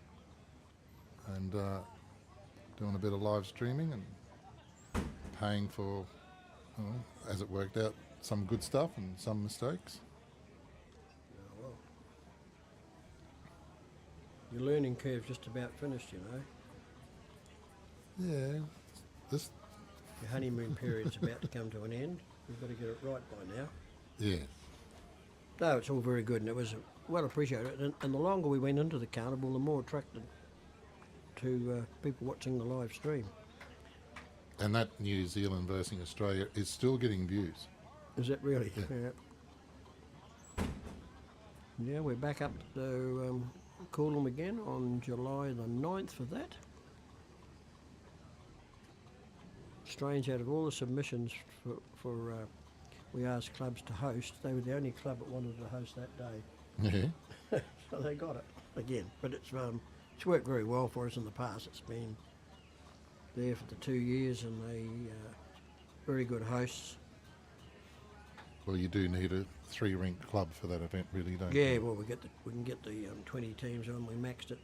doing a bit of live streaming and paying for, well, as it worked out, some good stuff and some mistakes. Oh, well. Your learning curve's just about finished, you know. Yeah, this. Your honeymoon period's about to come to an end. You've got to get it right by now. Yeah. No, it's all very good, and it was well appreciated. And the longer we went into the carnival, the more attracted to people watching the live stream. And that New Zealand versus Australia is still getting views. Is that really? Yeah. Yeah, we're back up to call them again on July the 9th for that. Strange, out of all the submissions for we asked clubs to host, they were the only club that wanted to host that day. Yeah. So they got it again. But it's worked very well for us in the past. It's been there for the 2 years, and they very good hosts. Well, you do need a 3-rink club for that event, really, don't Yeah, you? well, we can get the 20 teams on. We maxed it.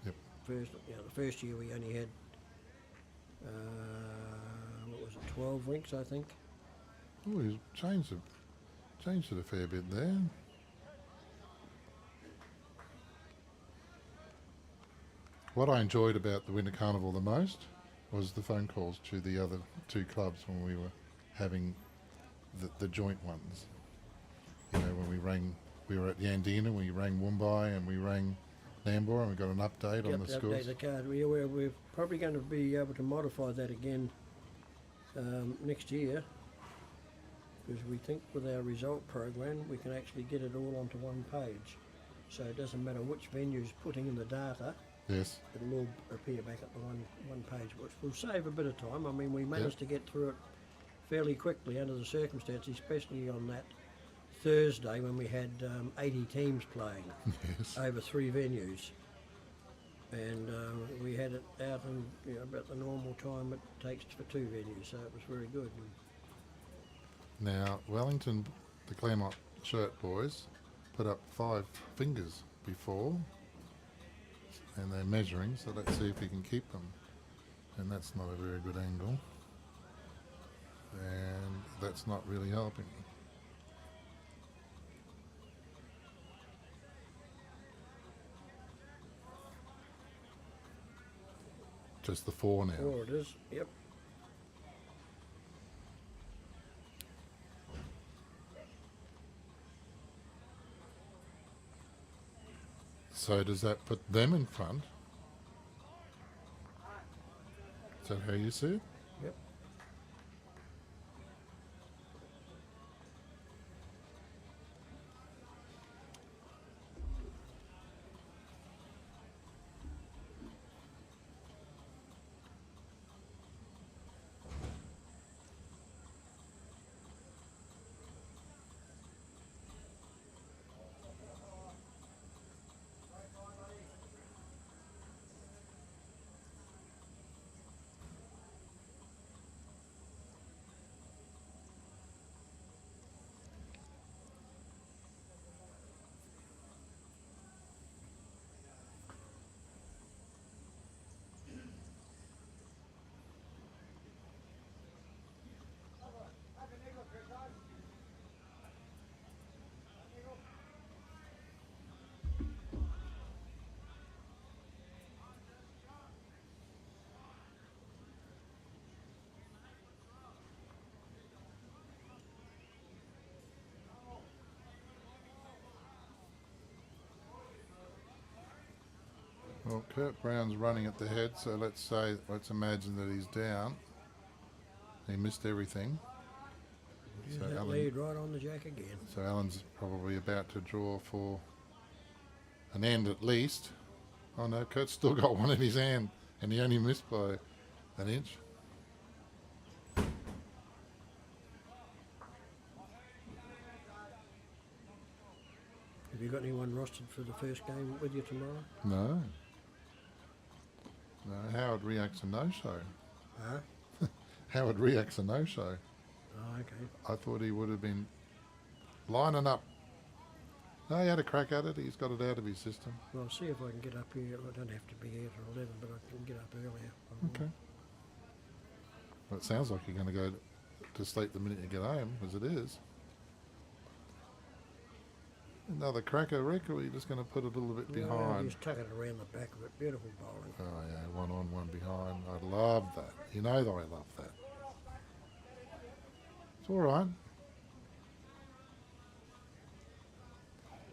Yep. The first year we only had 12 rinks, I think. Oh, he's changed it a fair bit there. What I enjoyed about the Winter Carnival the most was the phone calls to the other 2 clubs when we were having the joint ones. You know, when we were at Yandina, we rang Woombye and we rang Nambour, and we got an update on the Update scores. the card. We're probably going to be able to modify that again next year, because we think with our result program we can actually get it all onto one page. So it doesn't matter which venue's putting in the data, Yes. it'll all appear back at the one page, which will save a bit of time. I mean, we managed to get through it fairly quickly under the circumstances, especially on that Thursday when we had 80 teams playing Yes. over 3 venues. And we had it out in about the normal time it takes for 2 venues, so it was very good. Now, Wellington, the Claremont Shirt boys, put up 5 fingers before, and they're measuring, so let's see if we can keep them. And that's not a very good angle, and that's not really helping. Just the 4 now. 4 it is, yep. So does that put them in front? Is that how you see it? Yep. Well, Kurt Brown's running at the head, so let's imagine that he's down. He missed everything. Use So that Alan- lead right on the jack again. So Alan's probably about to draw for an end at least. Oh no, Kurt's still got one in his hand, and he only missed by an inch. Have you got anyone rostered for the first game with you tomorrow? No. No, Howard React's a no-show. Huh? Howard React's a no-show. Oh, okay. I thought he would have been lining up. No, he had a crack at it. He's got it out of his system. Well, I'll see if I can get up here. I don't have to be here till 11, but I can get up earlier. Okay. Well, it sounds like you're going to go to sleep the minute you get home, as it is. Another cracker, Rick, or are you just going to put a little bit No, behind? just tuck it around the back of it. Beautiful bowling. Oh, yeah, one on, one behind. I love that. You know that I love that. It's all right.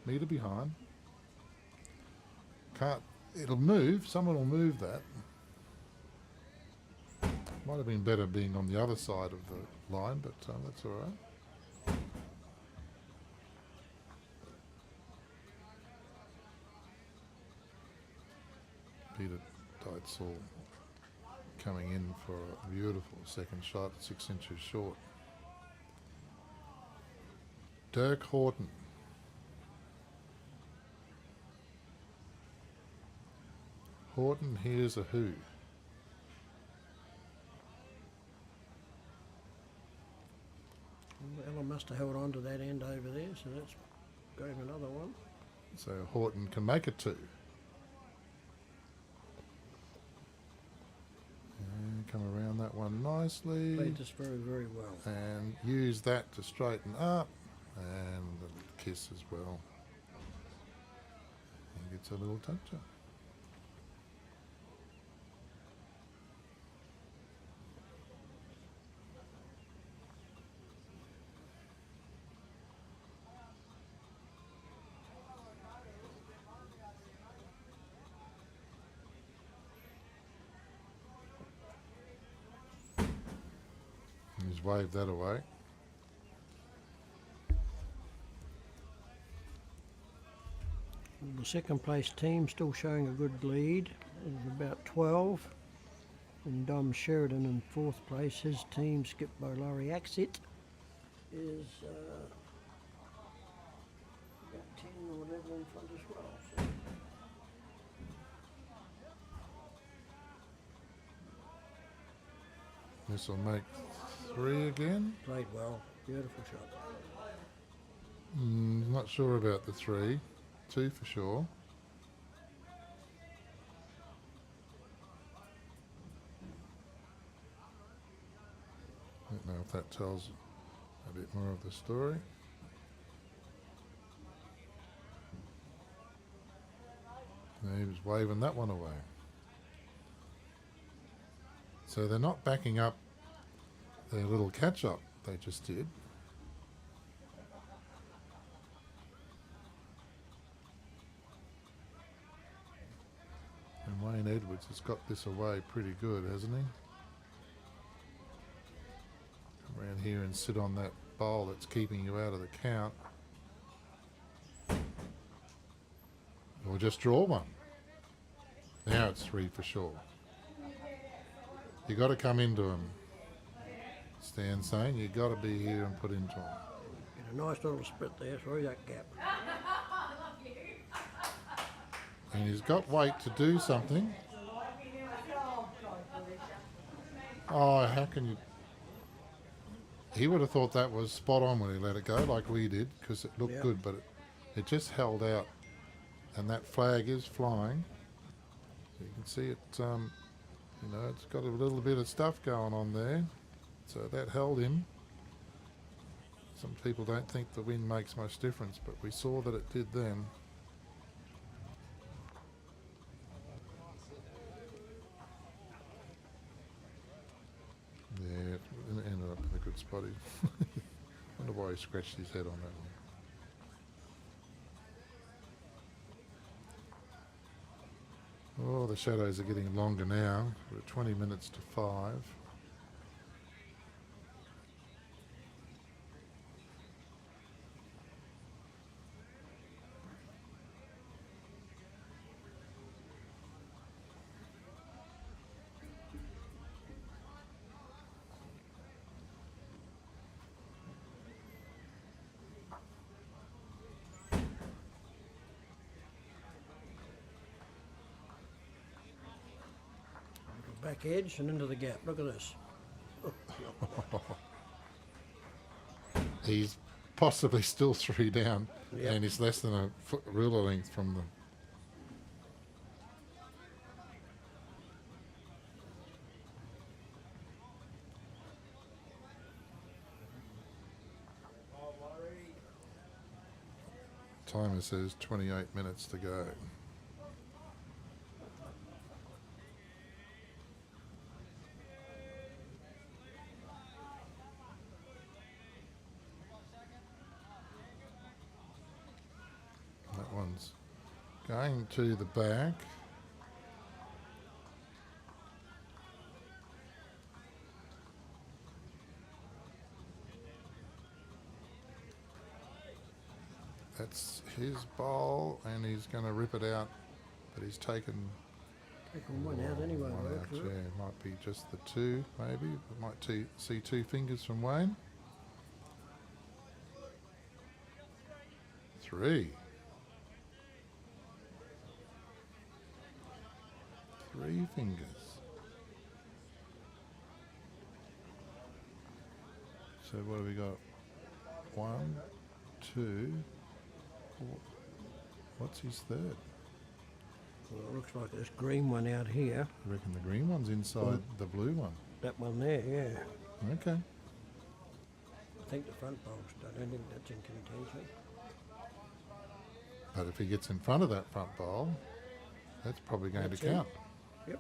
Meter behind. Can't. It'll move. Someone will move that. Might have been better being on the other side of the line, but that's all right. Peter Deitzel coming in for a beautiful second shot, 6 inches short. Dirk Horton. Horton here's a who. Ella must have held on to that end over there, so that's gave another one. So Horton can make it 2. And come around that one nicely. Played this very, very well. And use that to straighten up. And a kiss as well. And gets a little touch up. He's waved that away. The second place team still showing a good lead. It's about 12. And Dom Sheridan in 4th place. His team, skipped by Laurie Axett, is about 10 or 11 in front as well. So. This will make 3 again. Played well. Beautiful shot. Not sure about the 3. 2 for sure. Don't know if that tells a bit more of the story. He was waving that one away. So they're not backing up their little catch-up they just did. And Wayne Edwards has got this away pretty good, hasn't he? Come around here and sit on that bowl that's keeping you out of the count. Or just draw one. Now it's 3 for sure. You got to come into him. Stan's saying you got to be here and put into him. Get a nice little split there through that gap. And he's got weight to do something. Oh, how can you... He would have thought that was spot on when he let it go, like we did, because it looked good, but it just held out. And that flag is flying. So you can see it, you know, it's got a little bit of stuff going on there. So that held him. Some people don't think the wind makes much difference, but we saw that it did then. Yeah, it ended up in a good spot. I wonder why he scratched his head on that one. Oh, the shadows are getting longer now. We're at 20 minutes to 5. Back edge and into the gap. Look at this. He's possibly still 3 down, and he's less than a foot ruler length from the... Timer says 28 minutes to go. That one's going to the back. That's his bowl, and he's going to rip it out, but he's taken Second one out anyway. One by out, looks of it. yeah. Might be just the two, maybe. We might see two fingers from Wayne. Three. Three fingers. So what have we got? One, two, four. What's his third? Well, it looks like this green one out here. I reckon the green one's inside the blue one. That one there, yeah. Okay. I think the front bowl's done. I don't think that's in contention. But if he gets in front of that front bowl, that's probably going That's to it. count. Yep.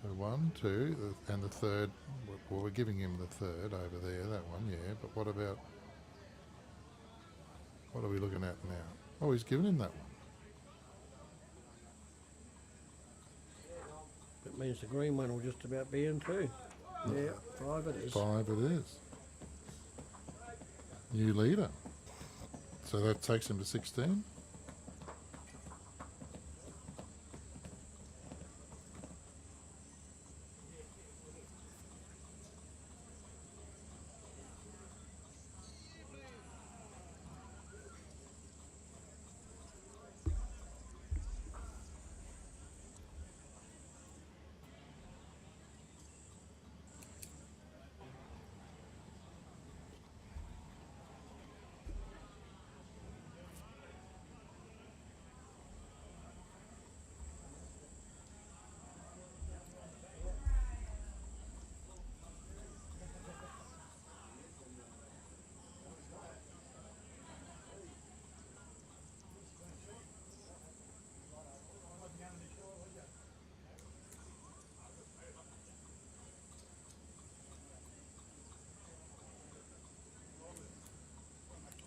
So one, two, and the third. Well, we're giving him the third over there, that one, yeah. But what about, what are we looking at now? Oh, he's given him that one. That means the green one will just about be in too. Yeah, 5 it is. Five it is. New leader. So that takes him to 16.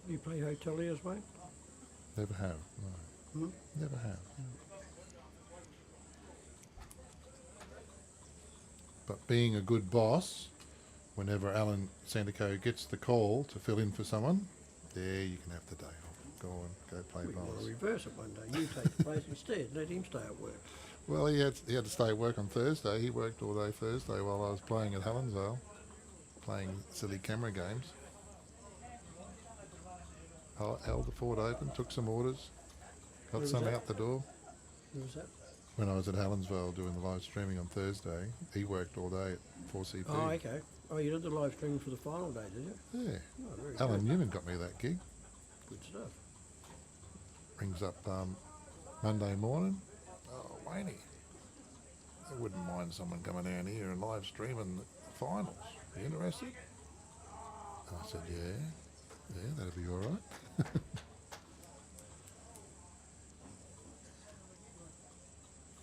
Do you play hoteliers, mate? Never have, no. Hmm? Never have. But being a good boss, whenever Alan Sandico gets the call to fill in for someone, there you can have the day off. Go on, go play We want bowls. to reverse it one day. You take the place instead. Let him stay at work. Well, he had to stay at work on Thursday. He worked all day Thursday while I was playing at Helensvale, playing silly camera games. Held the fort open, took some orders, got Where was some that? out the door. Who was that? When I was at Helensvale doing the live streaming on Thursday, he worked all day at 4CP. Oh, okay. Oh, you did the live streaming for the final day, did you? Yeah. Oh, very Alan good. Newman got me that gig. Good stuff. Rings up Monday morning. Oh, Wayne, I wouldn't mind someone coming down here and live streaming the finals. Are you interested? And I said, yeah, that'd be all right.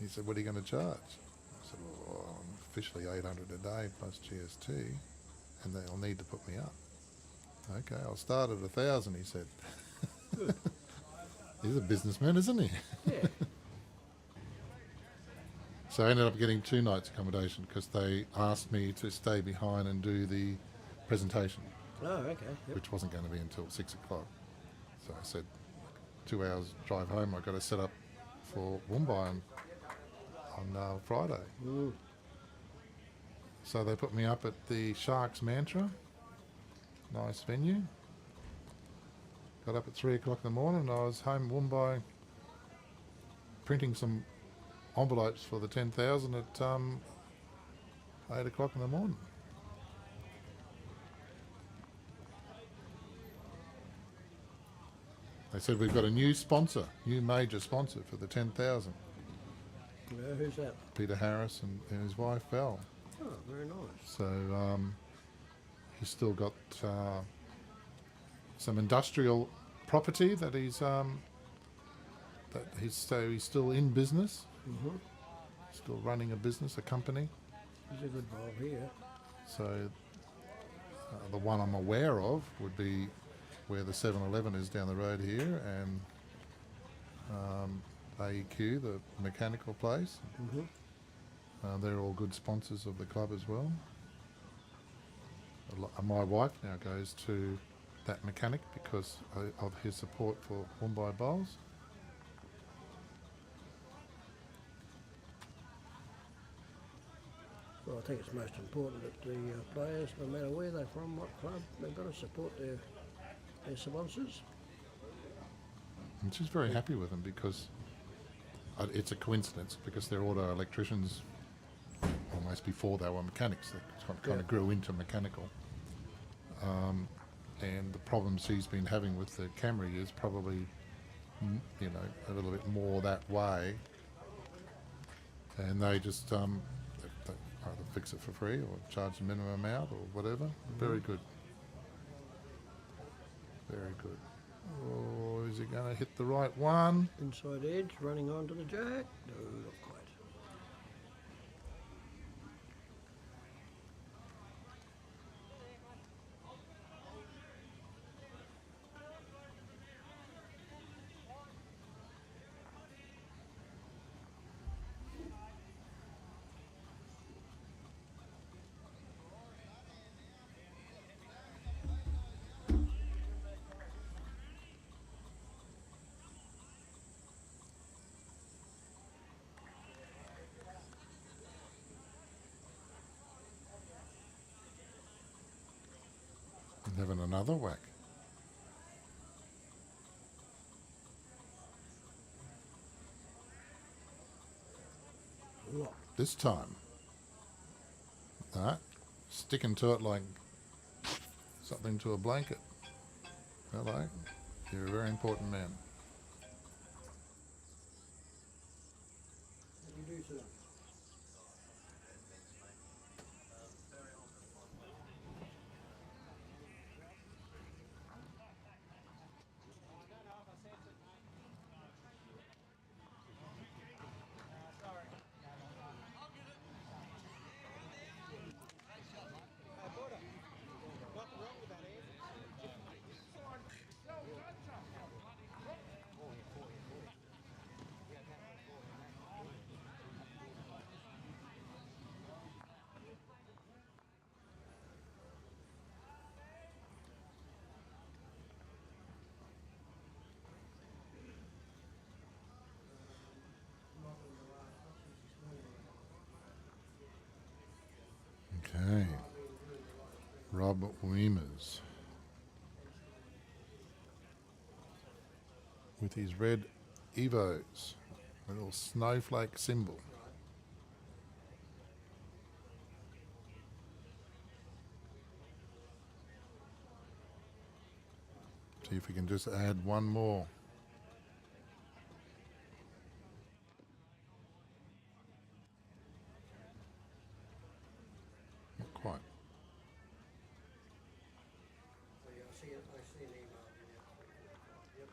He said, what are you going to charge? I said, well, I'm officially $800 a day plus GST, and they'll need to put me up. Okay, I'll start at 1,000, he said. Good. He's a businessman, isn't he? Yeah. So I ended up getting 2 nights accommodation because they asked me to stay behind and do the presentation, Oh, okay. Yep. which wasn't going to be until 6 o'clock. So I said, 2 hours drive home, I've got to set up for Woombye on Friday. Mm. So they put me up at the Sharks Mantra, nice venue. Got up at 3 o'clock in the morning and I was home in Woombye printing some envelopes for the 10,000 at 8 o'clock in the morning. They said we've got a new sponsor, new major sponsor for the 10,000. Who's that? Peter Harris and his wife Val. Oh, very nice. So he's still got some industrial property that he's he's still in business, Mm-hmm. still running a business, a company. He's a good bowl here. So the one I'm aware of would be where the 7-Eleven is down the road here, and AEQ, the mechanical place. Mm-hmm. They're all good sponsors of the club as well. My wife now goes to that mechanic because of his support for Woombye Bowls. I think it's most important that the players, no matter where they're from, what club, they've got to support their sponsors. I'm just very happy with them because it's a coincidence because they're auto electricians almost before they were mechanics. They kind of grew into mechanical. And the problems he's been having with the Camry is probably, you know, a little bit more that way. And they just they either fix it for free or charge the minimum amount or whatever. Very good. Very good. Oh, is he going to hit the right one? Inside edge, running onto the jack. No, not quite. And having another whack. Locked. This time. That. Sticking to it like something to a blanket. Hello. You're a very important man. What do you do, sir? Okay. Rob Weemers. With his red Evos. A little snowflake symbol. See if we can just add one more. Not quite. Oh, yeah, I see it. I see an email. Yep.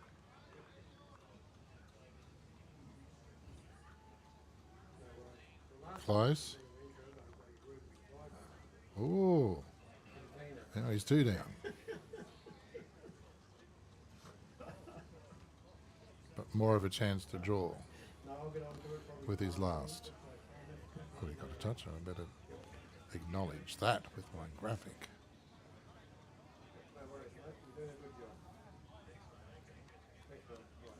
Close. Oh, now he's two down. But more of a chance to draw with his last. Oh, he got a touch. I better acknowledge that with my graphic. No worries, mate. You're doing a good job. Thanks, mate. Right.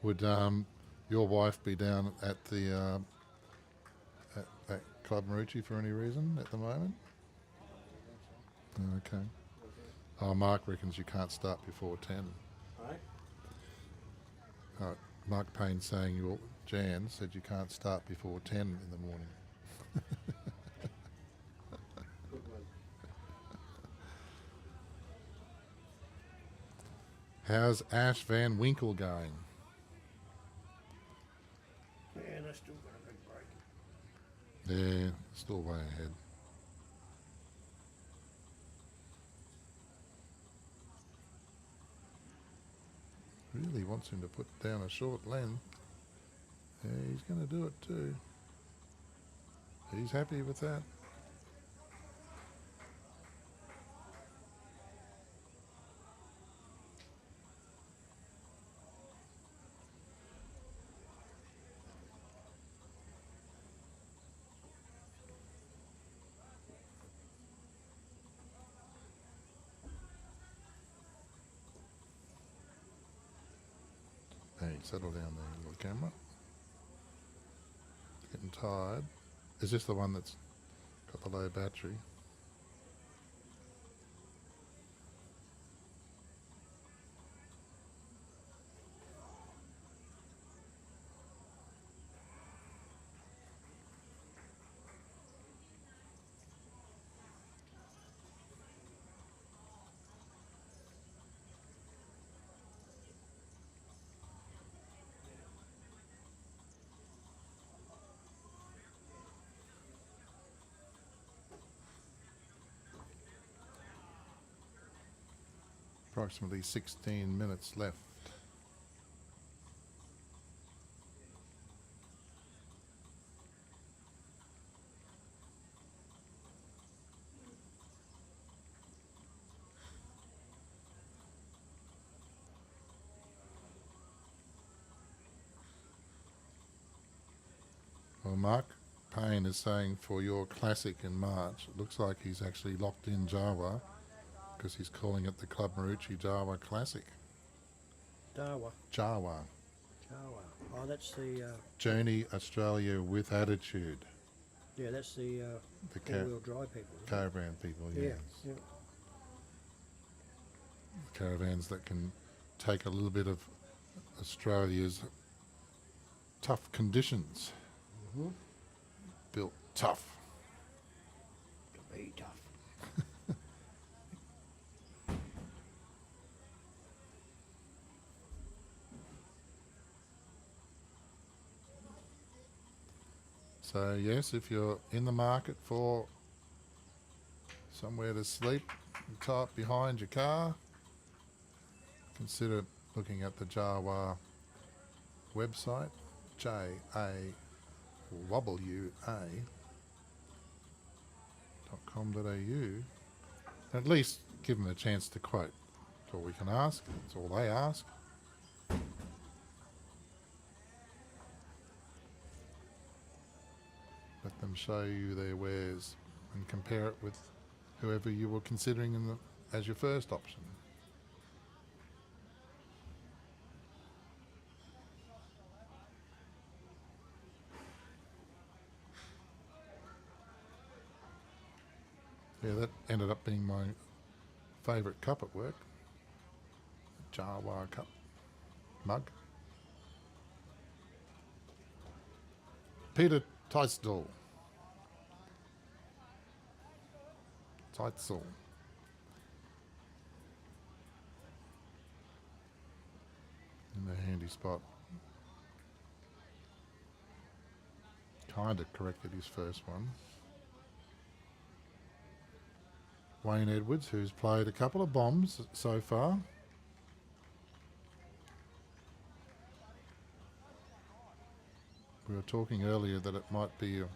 Would your wife be down at the at Club Marucci for any reason at the moment? Okay. Oh, Mark reckons you can't start before 10. Right. Mark Payne saying Jan said you can't start before 10 in the morning. Good one. How's Ash Van Winkle going? Man, I still got a big break. Yeah, still way ahead. Really wants him to put down a short length. Yeah, he's going to do it too. He's happy with that. Hey, settle down there, little camera. Getting tired. Is this the one that's got the low battery? Approximately 16 minutes left. Well, Mark Payne is saying for your classic in March, it looks like he's actually locked in Jawa because he's calling it the Club Marucci Jawa Classic. Darwa. Jawa. Jawa. Oh, that's the Journey Australia with Attitude. that's the The four-wheel drive people. Isn't it? caravan people, Yeah. yes. Yeah. Caravans that can take a little bit of Australia's tough conditions. Built tough. Be tough. So yes, if you're in the market for somewhere to sleep tight behind your car, consider looking at the Jawa website, jawa.com.au. At least give them a chance to quote. That's all we can ask. That's all they ask. Let them show you their wares and compare it with whoever you were considering as your first option. Yeah, that ended up being my favourite cup at work. The Jawa cup mug. Peter Teisdal. Teitzel. In the handy spot. Kind of corrected his first one. Wayne Edwards, who's played a couple of bombs so far. We were talking earlier that it might be a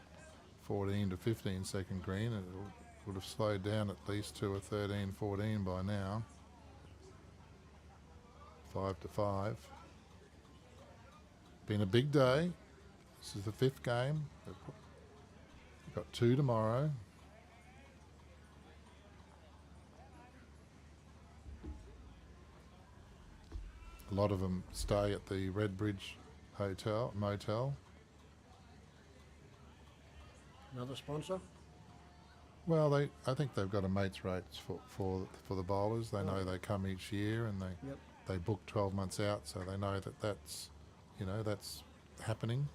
14 to 15 second green, and it would have slowed down at least to a 13, 14 by now. 5 to 5. Been a big day. This is the 5th game. We've got 2 tomorrow. A lot of them stay at the Redbridge motel. Another sponsor? Well, I think they've got a mates rates for the bowlers. They know they come each year and they book 12 months out, so they know that's happening.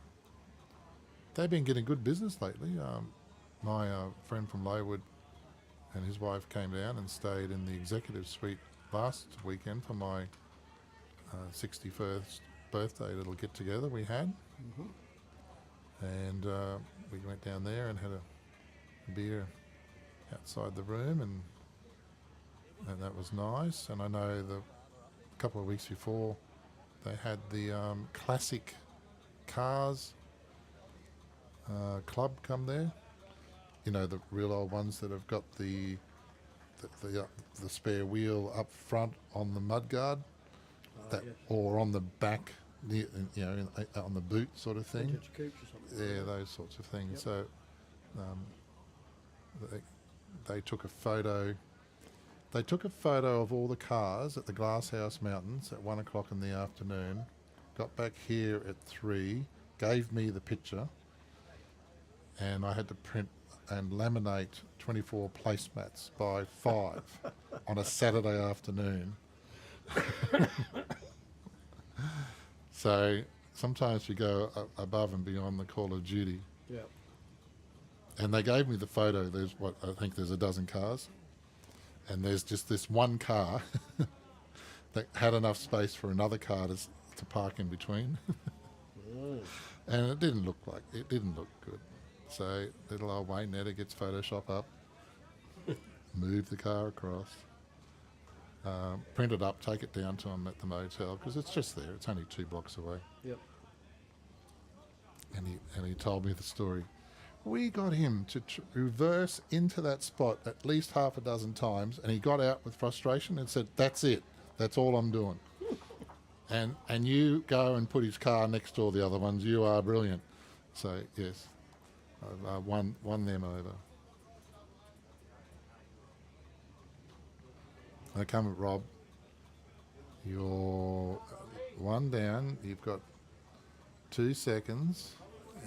They've been getting good business lately. My friend from Leywood and his wife came down and stayed in the executive suite last weekend for my 61st birthday little get together we had. And we went down there and had a beer outside the room, and that was nice. And I know a couple of weeks before they had the classic cars club come there, you know, the real old ones that have got the spare wheel up front on the mudguard, Yes. or on the back, near, you know, on the boot sort of thing. Vintage coupes or something. Yeah, those sorts of things. Yep. So they took a photo. They took a photo of all the cars at the Glasshouse Mountains at 1 o'clock in the afternoon. Got back here at 3. Gave me the picture, and I had to print and laminate 24 placemats by 5 on a Saturday afternoon. So sometimes you go above and beyond the call of duty. Yeah. And they gave me the photo. There's I think there's a dozen cars, and there's just this one car that had enough space for another car to park in between. And it didn't look good. So little old Wayne Netter gets Photoshop up, move the car across, print it up, take it down to him at the motel, because it's just there. It's only 2 blocks away. Yep. And he told me the story. We got him to reverse into that spot at least half a dozen times, and he got out with frustration and said, "That's it. That's all I'm doing." And you go and put his car next to all the other ones. You are brilliant. So yes, I've won them over. I come at Rob. You're 1 down. You've got 2 seconds,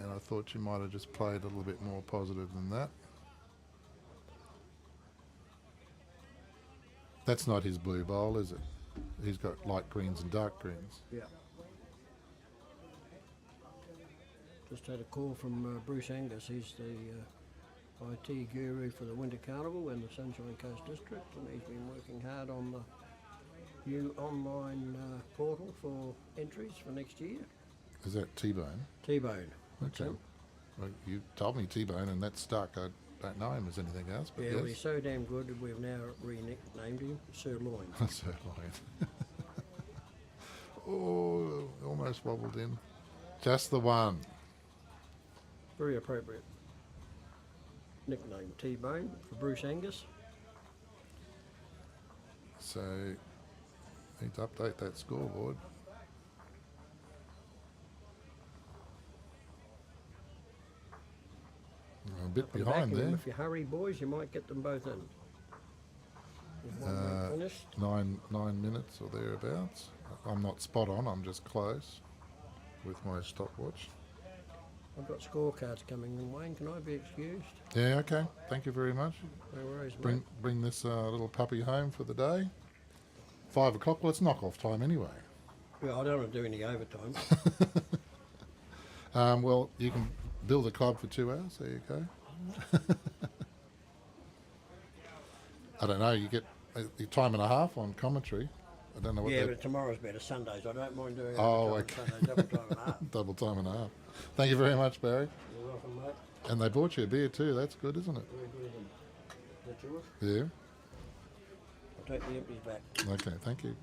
and I thought you might have just played a little bit more positive than that. That's not his blue bowl, is it? He's got light greens and dark greens. Yeah. Just had a call from Bruce Angus. He's the IT guru for the Winter Carnival and the Sunshine Coast District, and he's been working hard on the new online portal for entries for next year. Is that T-Bone? T-Bone. That's Okay. him. Well, you told me T-Bone, and that's stuck. I don't know him as anything else, but Yeah, well, he's yes. so damn good that we've now renamed him Sirloin. Sirloin. Oh, almost wobbled in. Just the one. Very appropriate nickname, T-Bone, for Bruce Angus. So, need to update that scoreboard. I'm a bit Up and behind back, and there. if you hurry, boys, you might get them both in. Is one round finished? 9 minutes or thereabouts. I'm not spot on, I'm just close with my stopwatch. I've got scorecards coming in, Wayne. Can I be excused? Yeah, okay. Thank you very much. No worries, mate. Bring this little puppy home for the day. 5 o'clock, well, it's knock-off time anyway. Yeah, I don't want to do any overtime. Well, you can build a club for 2 hours. There you go. I don't know, you get a time and a half on commentary. I don't know what Yeah, that... but tomorrow's better, Sundays. I don't mind doing Oh, overtime okay. on Sundays, double time and a half. Double time and a half. Thank you very much, Barry. You're welcome, mate. And they bought you a beer too. That's good, isn't it? Very good of them. Is that yours? Yeah. I'll take the empties back. Okay, thank you.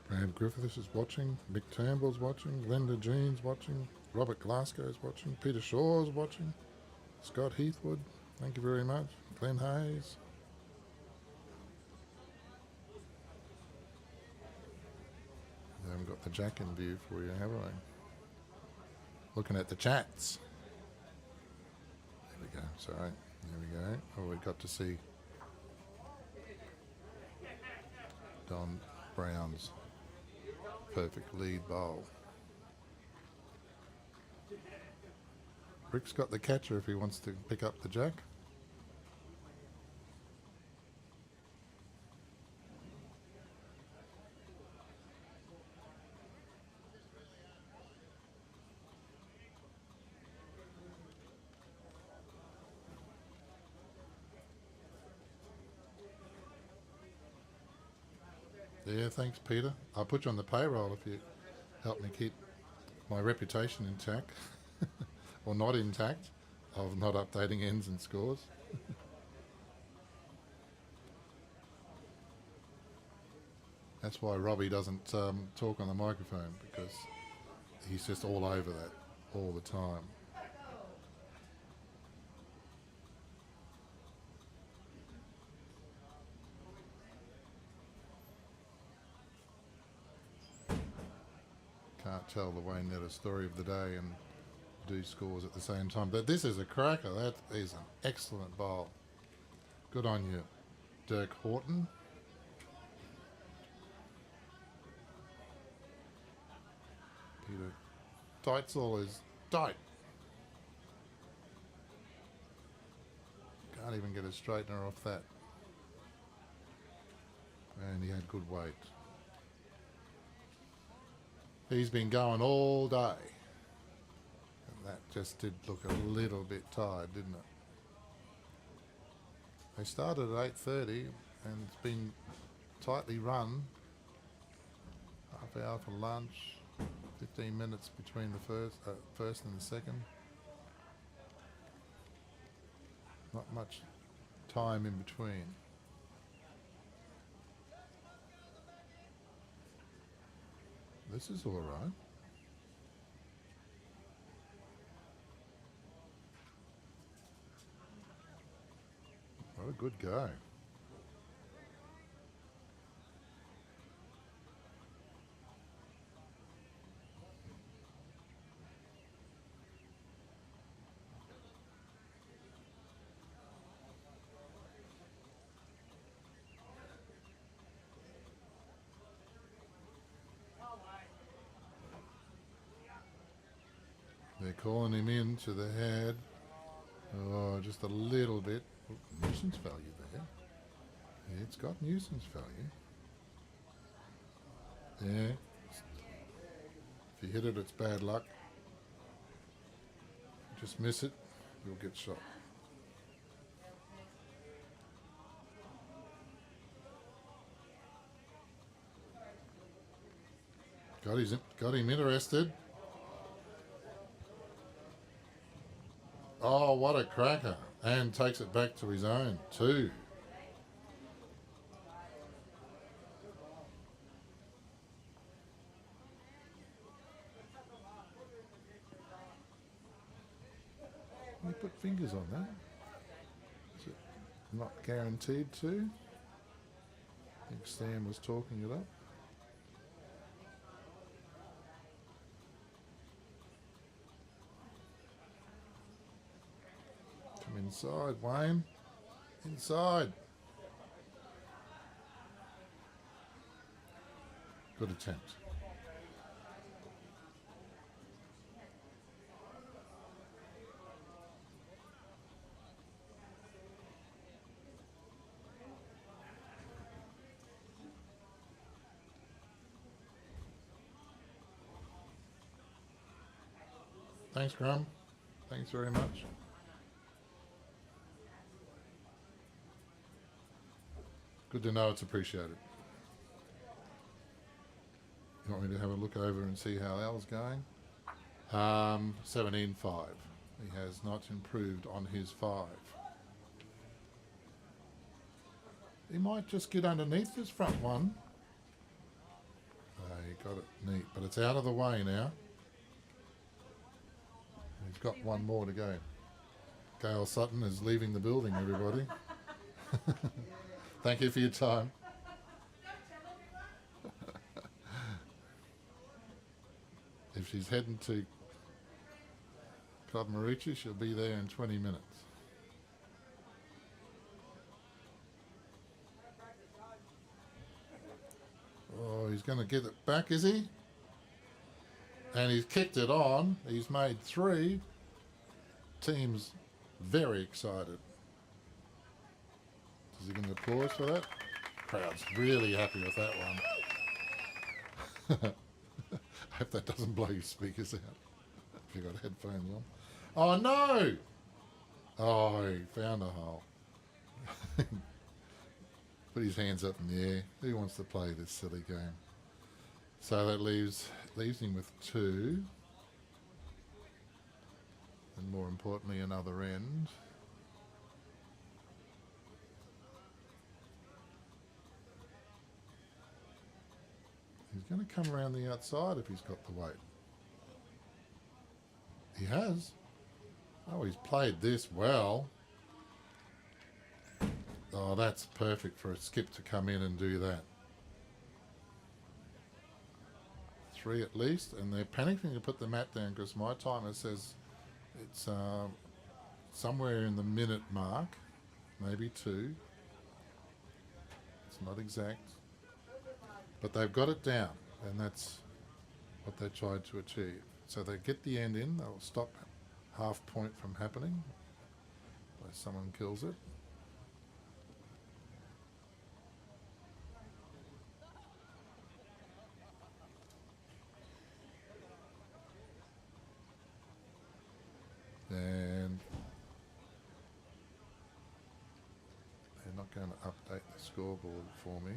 Brad Griffiths is watching, Mick Turnbull's watching, Glenda Jean's watching, Robert Glasgow's watching, Peter Shaw's watching, Scott Heathwood, thank you very much, Glenn Hayes. We haven't got the Jack in view for you, have we? Looking at the chats. There we go, sorry, there we go. Oh, we got to see Don Brown's perfect lead bowl. Rick's got the catcher if he wants to pick up the Jack. Yeah, thanks, Peter. I'll put you on the payroll if you help me keep my reputation intact, or not intact, of not updating ends and scores. That's why Robbie doesn't talk on the microphone, because he's just all over that all the time. Can't tell the Wayne Netter story of the day and do scores at the same time. But this is a cracker. That is an excellent bowl. Good on you, Dirk Horton. Peter Deitzel is tight. Can't even get a straightener off that. And he had good weight. He's been going all day. And that just did look a little bit tired, didn't it? They started at 8:30 and it's been tightly run. Half hour for lunch, 15 minutes between the first and the second. Not much time in between. This is all right. What a good go. They're calling him in to the head. Oh, just a little bit. Oh, nuisance value there. Yeah, it's got nuisance value. Yeah. If you hit it, it's bad luck. Just miss it, you'll get shot. Got him interested. Oh, what a cracker. And takes it back to his own, too. You put fingers on that. Is it not guaranteed to? I think Stan was talking it up. Come inside, Wayne. Inside. Good attempt. Thanks, Graham. Thanks very much. Good to know it's appreciated. You want me to have a look over and see how Al's going? 17.5. He has not improved on his 5. He might just get underneath this front one. He got it neat, but it's out of the way now. He's got one more to go. Gail Sutton is leaving the building, everybody. Thank you for your time. If she's heading to Club Marucci, she'll be there in 20 minutes. Oh, he's going to get it back, is he? And he's kicked it on. He's made 3. Team's very excited. Does he get an applause for that? Crowd's really happy with that one. I hope that doesn't blow your speakers out if you've got headphones on. Oh no! Oh, he found a hole. put his hands up in the air. Who wants to play this silly game? So that leaves him with 2. And more importantly, another end. He's going to come around the outside if he's got the weight. He has. Oh, he's played this well. Oh, that's perfect for a skip to come in and do that. 3 at least, and they're panicking to put the mat down because my timer says it's somewhere in the minute mark, maybe 2. It's not exact. But they've got it down, and that's what they tried to achieve. So they get the end in, they'll stop half point from happening by someone kills it. And they're not going to update the scoreboard for me.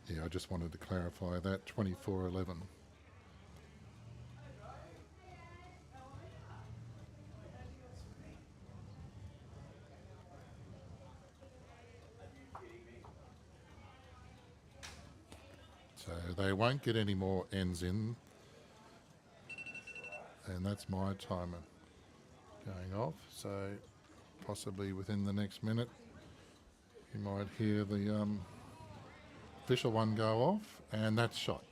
Yeah, I just wanted to clarify that. 24-11. So they won't get any more ends in. And that's my timer going off. So possibly within the next minute you might hear the official one go off, and that's shot.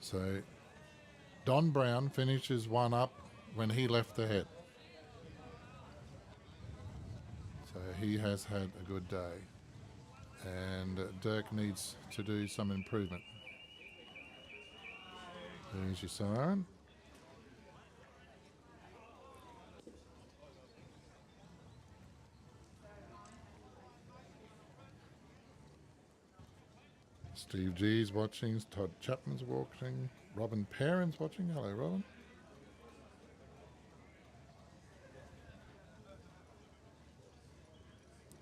So Don Brown finishes one up when he left the head. So he has had a good day, and Dirk needs to do some improvement. There's your siren. Steve G's watching, Todd Chapman's watching, Robin Perrin's watching. Hello, Robin.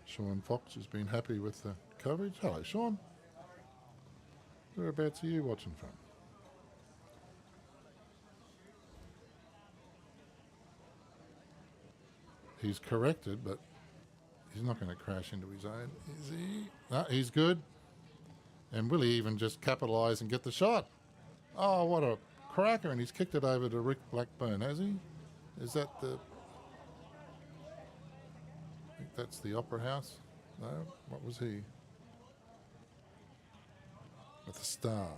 Sean Fox has been happy with the coverage. Hello, Sean. Whereabouts are you watching from? He's corrected, but he's not going to crash into his own, is he? No, he's good. And will he even just capitalise and get the shot? Oh, what a cracker. And he's kicked it over to Rick Blackburn, has he? Is that the... I think that's the Opera House. No? What was he? With the star.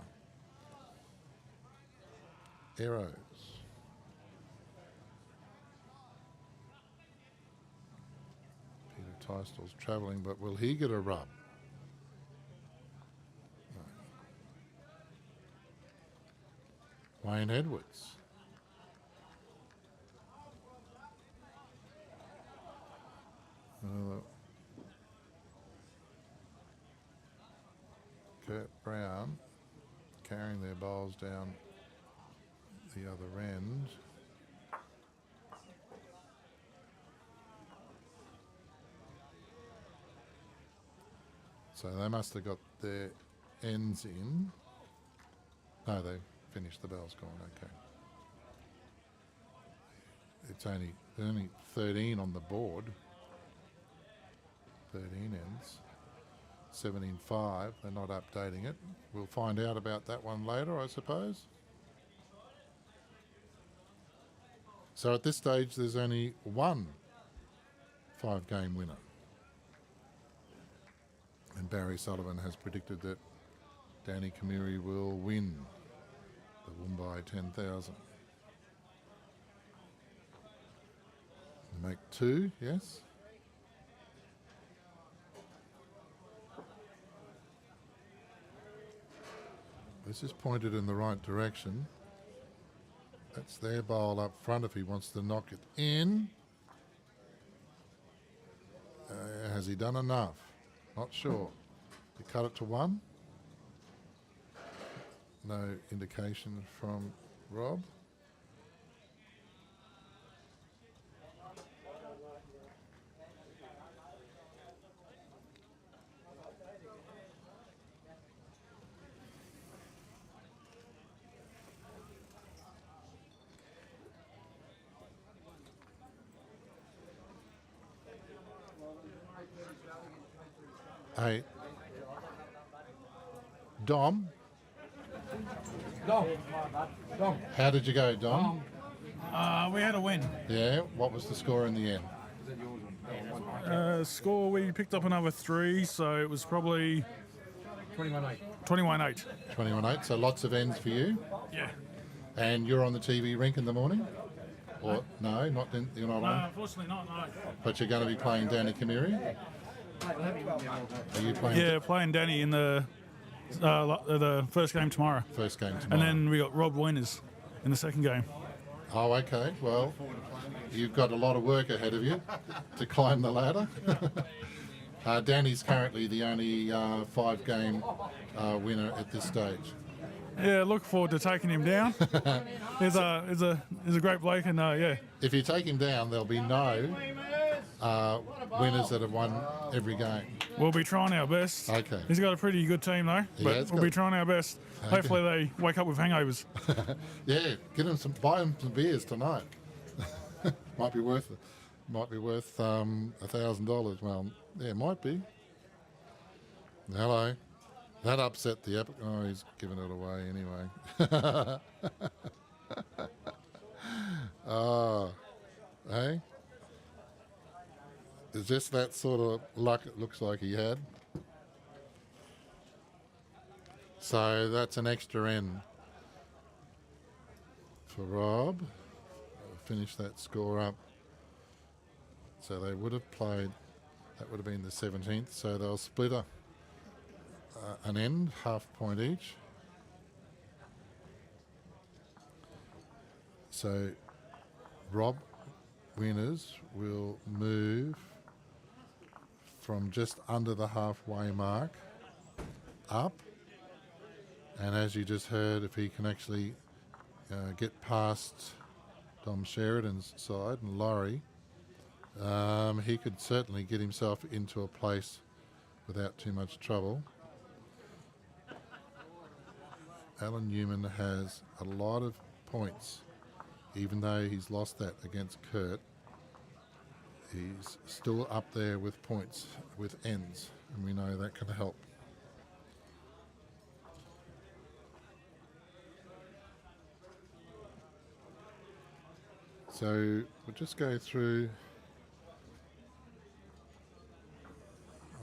Arrows. Peter Tystel's travelling, but will he get a rub? Wayne Edwards. Kurt Brown carrying their bowls down the other end. So they must have got their ends in. No, they finished. The bell's gone. Okay. It's only 13 on the board. 13 ends. 17.5. They're not updating it. We'll find out about that one later, I suppose. So at this stage, there's only one 5-game winner. And Barry Sullivan has predicted that Danny Kamiri will win the Woombye 10,000. Make 2, yes. This is pointed in the right direction. That's their bowl up front if he wants to knock it in. Has he done enough? Not sure. He cut it to 1. No indication from Rob. Hey, Dom. How did you go, Dom? We had a win. Yeah, what was the score in the end? Score, we picked up another 3, so it was probably 21-8. 21-8, so lots of ends for you. Yeah. And you're on the TV rink in the morning? Or no, you're not No, on? unfortunately not, no. But you're going to be playing Danny Kamiri? Are you playing Yeah, playing Danny in the first game tomorrow. first game tomorrow? And then we got Rob Wieners in the second game. Oh, okay. Well, you've got a lot of work ahead of you to climb the ladder. Danny's currently the only 5-game winner at this stage. Yeah, look forward to taking him down. He's a great bloke, and yeah. If you take him down, there'll be no winners that have won every game. We'll be trying our best. Okay. He's got a pretty good team though, but we'll be trying our best. Okay. Hopefully they wake up with hangovers. Yeah, buy him some beers tonight. might be worth $1,000. Well, yeah, it might be. Hello. That upset the epic. Oh, he's giving it away anyway. Oh, hey. Is this that sort of luck it looks like he had? So that's an extra end for Rob. Finish that score up. So they would have played, that would have been the 17th, so they'll split an end, half point each. So Rob Wieners will move from just under the halfway mark up, and as you just heard, if he can actually get past Dom Sheridan's side and Laurie, he could certainly get himself into a place without too much trouble. Alan Newman has a lot of points, even though he's lost that against Kurt. He's still up there with points, with ends, and we know that can help. So we'll just go through.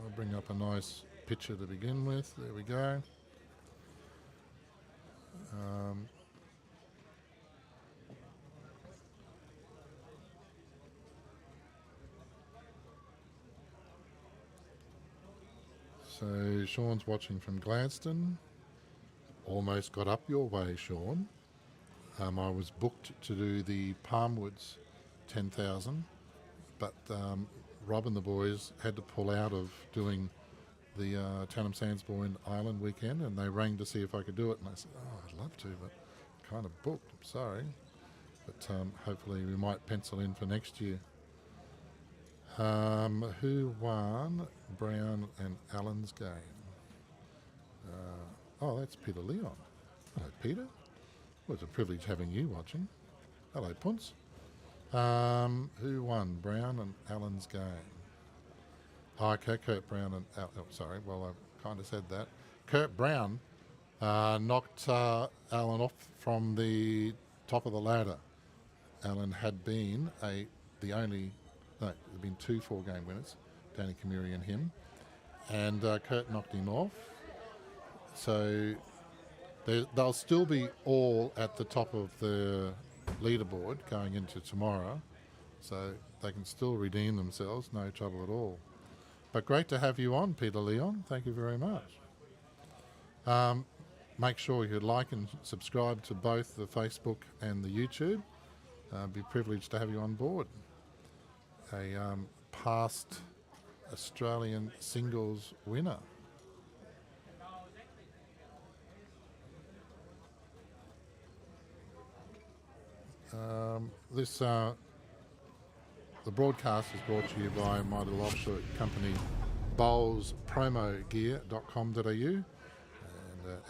I'll bring up a nice picture to begin with. There we go. So Sean's watching from Gladstone. Almost got up your way, Sean. I was booked to do the Palmwoods 10,000, but Rob and the boys had to pull out of doing the Tannum Sandsbourne Island weekend, and they rang to see if I could do it, and I said, oh, I'd love to, but I'm kind of booked, I'm sorry. But hopefully we might pencil in for next year. Who won Brown and Allen's game? Oh, that's Peter Leon. Hello, Peter. Well, it's a privilege having you watching. Hello, Punce. Who won Brown and Allen's game? Oh, okay, Kurt Brown and... Oh, sorry, well, I kind of said that. Kurt Brown knocked Allen off from the top of the ladder. Allen had been the only No, there have been 2 4-game winners, Danny Kamiri and him. And Kurt knocked him off. So they'll still be all at the top of the leaderboard going into tomorrow. So they can still redeem themselves, no trouble at all. But great to have you on, Peter Leon. Thank you very much. Make sure you like and subscribe to both the Facebook and the YouTube. Be privileged to have you on board. A past Australian singles winner. The broadcast is brought to you by my little offshore company, bowlspromogear.com.au, and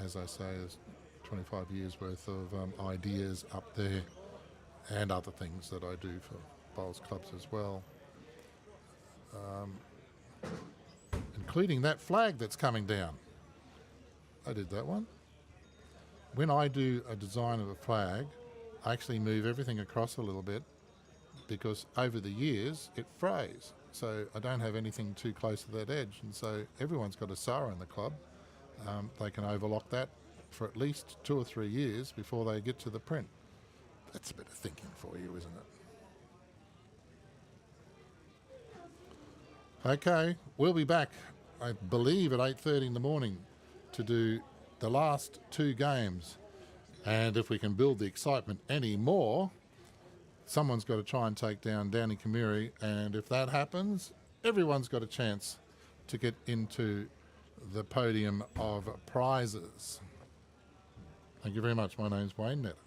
as I say, there's 25 years worth of ideas up there, and other things that I do for bowls clubs as well, including that flag that's coming down. I did that one. When I do a design of a flag, I actually move everything across a little bit, because over the years it frays, so I don't have anything too close to that edge, and so everyone's got a SARA in the club. They can overlock that for at least 2 or 3 years before they get to the print. That's a bit of thinking for you, isn't it? Okay, we'll be back, I believe, at 8:30 in the morning to do the last 2 games, and if we can build the excitement any more, someone's got to try and take down Danny Kamiri, and if that happens, everyone's got a chance to get into the podium of prizes. Thank you very much. My name's Wayne Meta.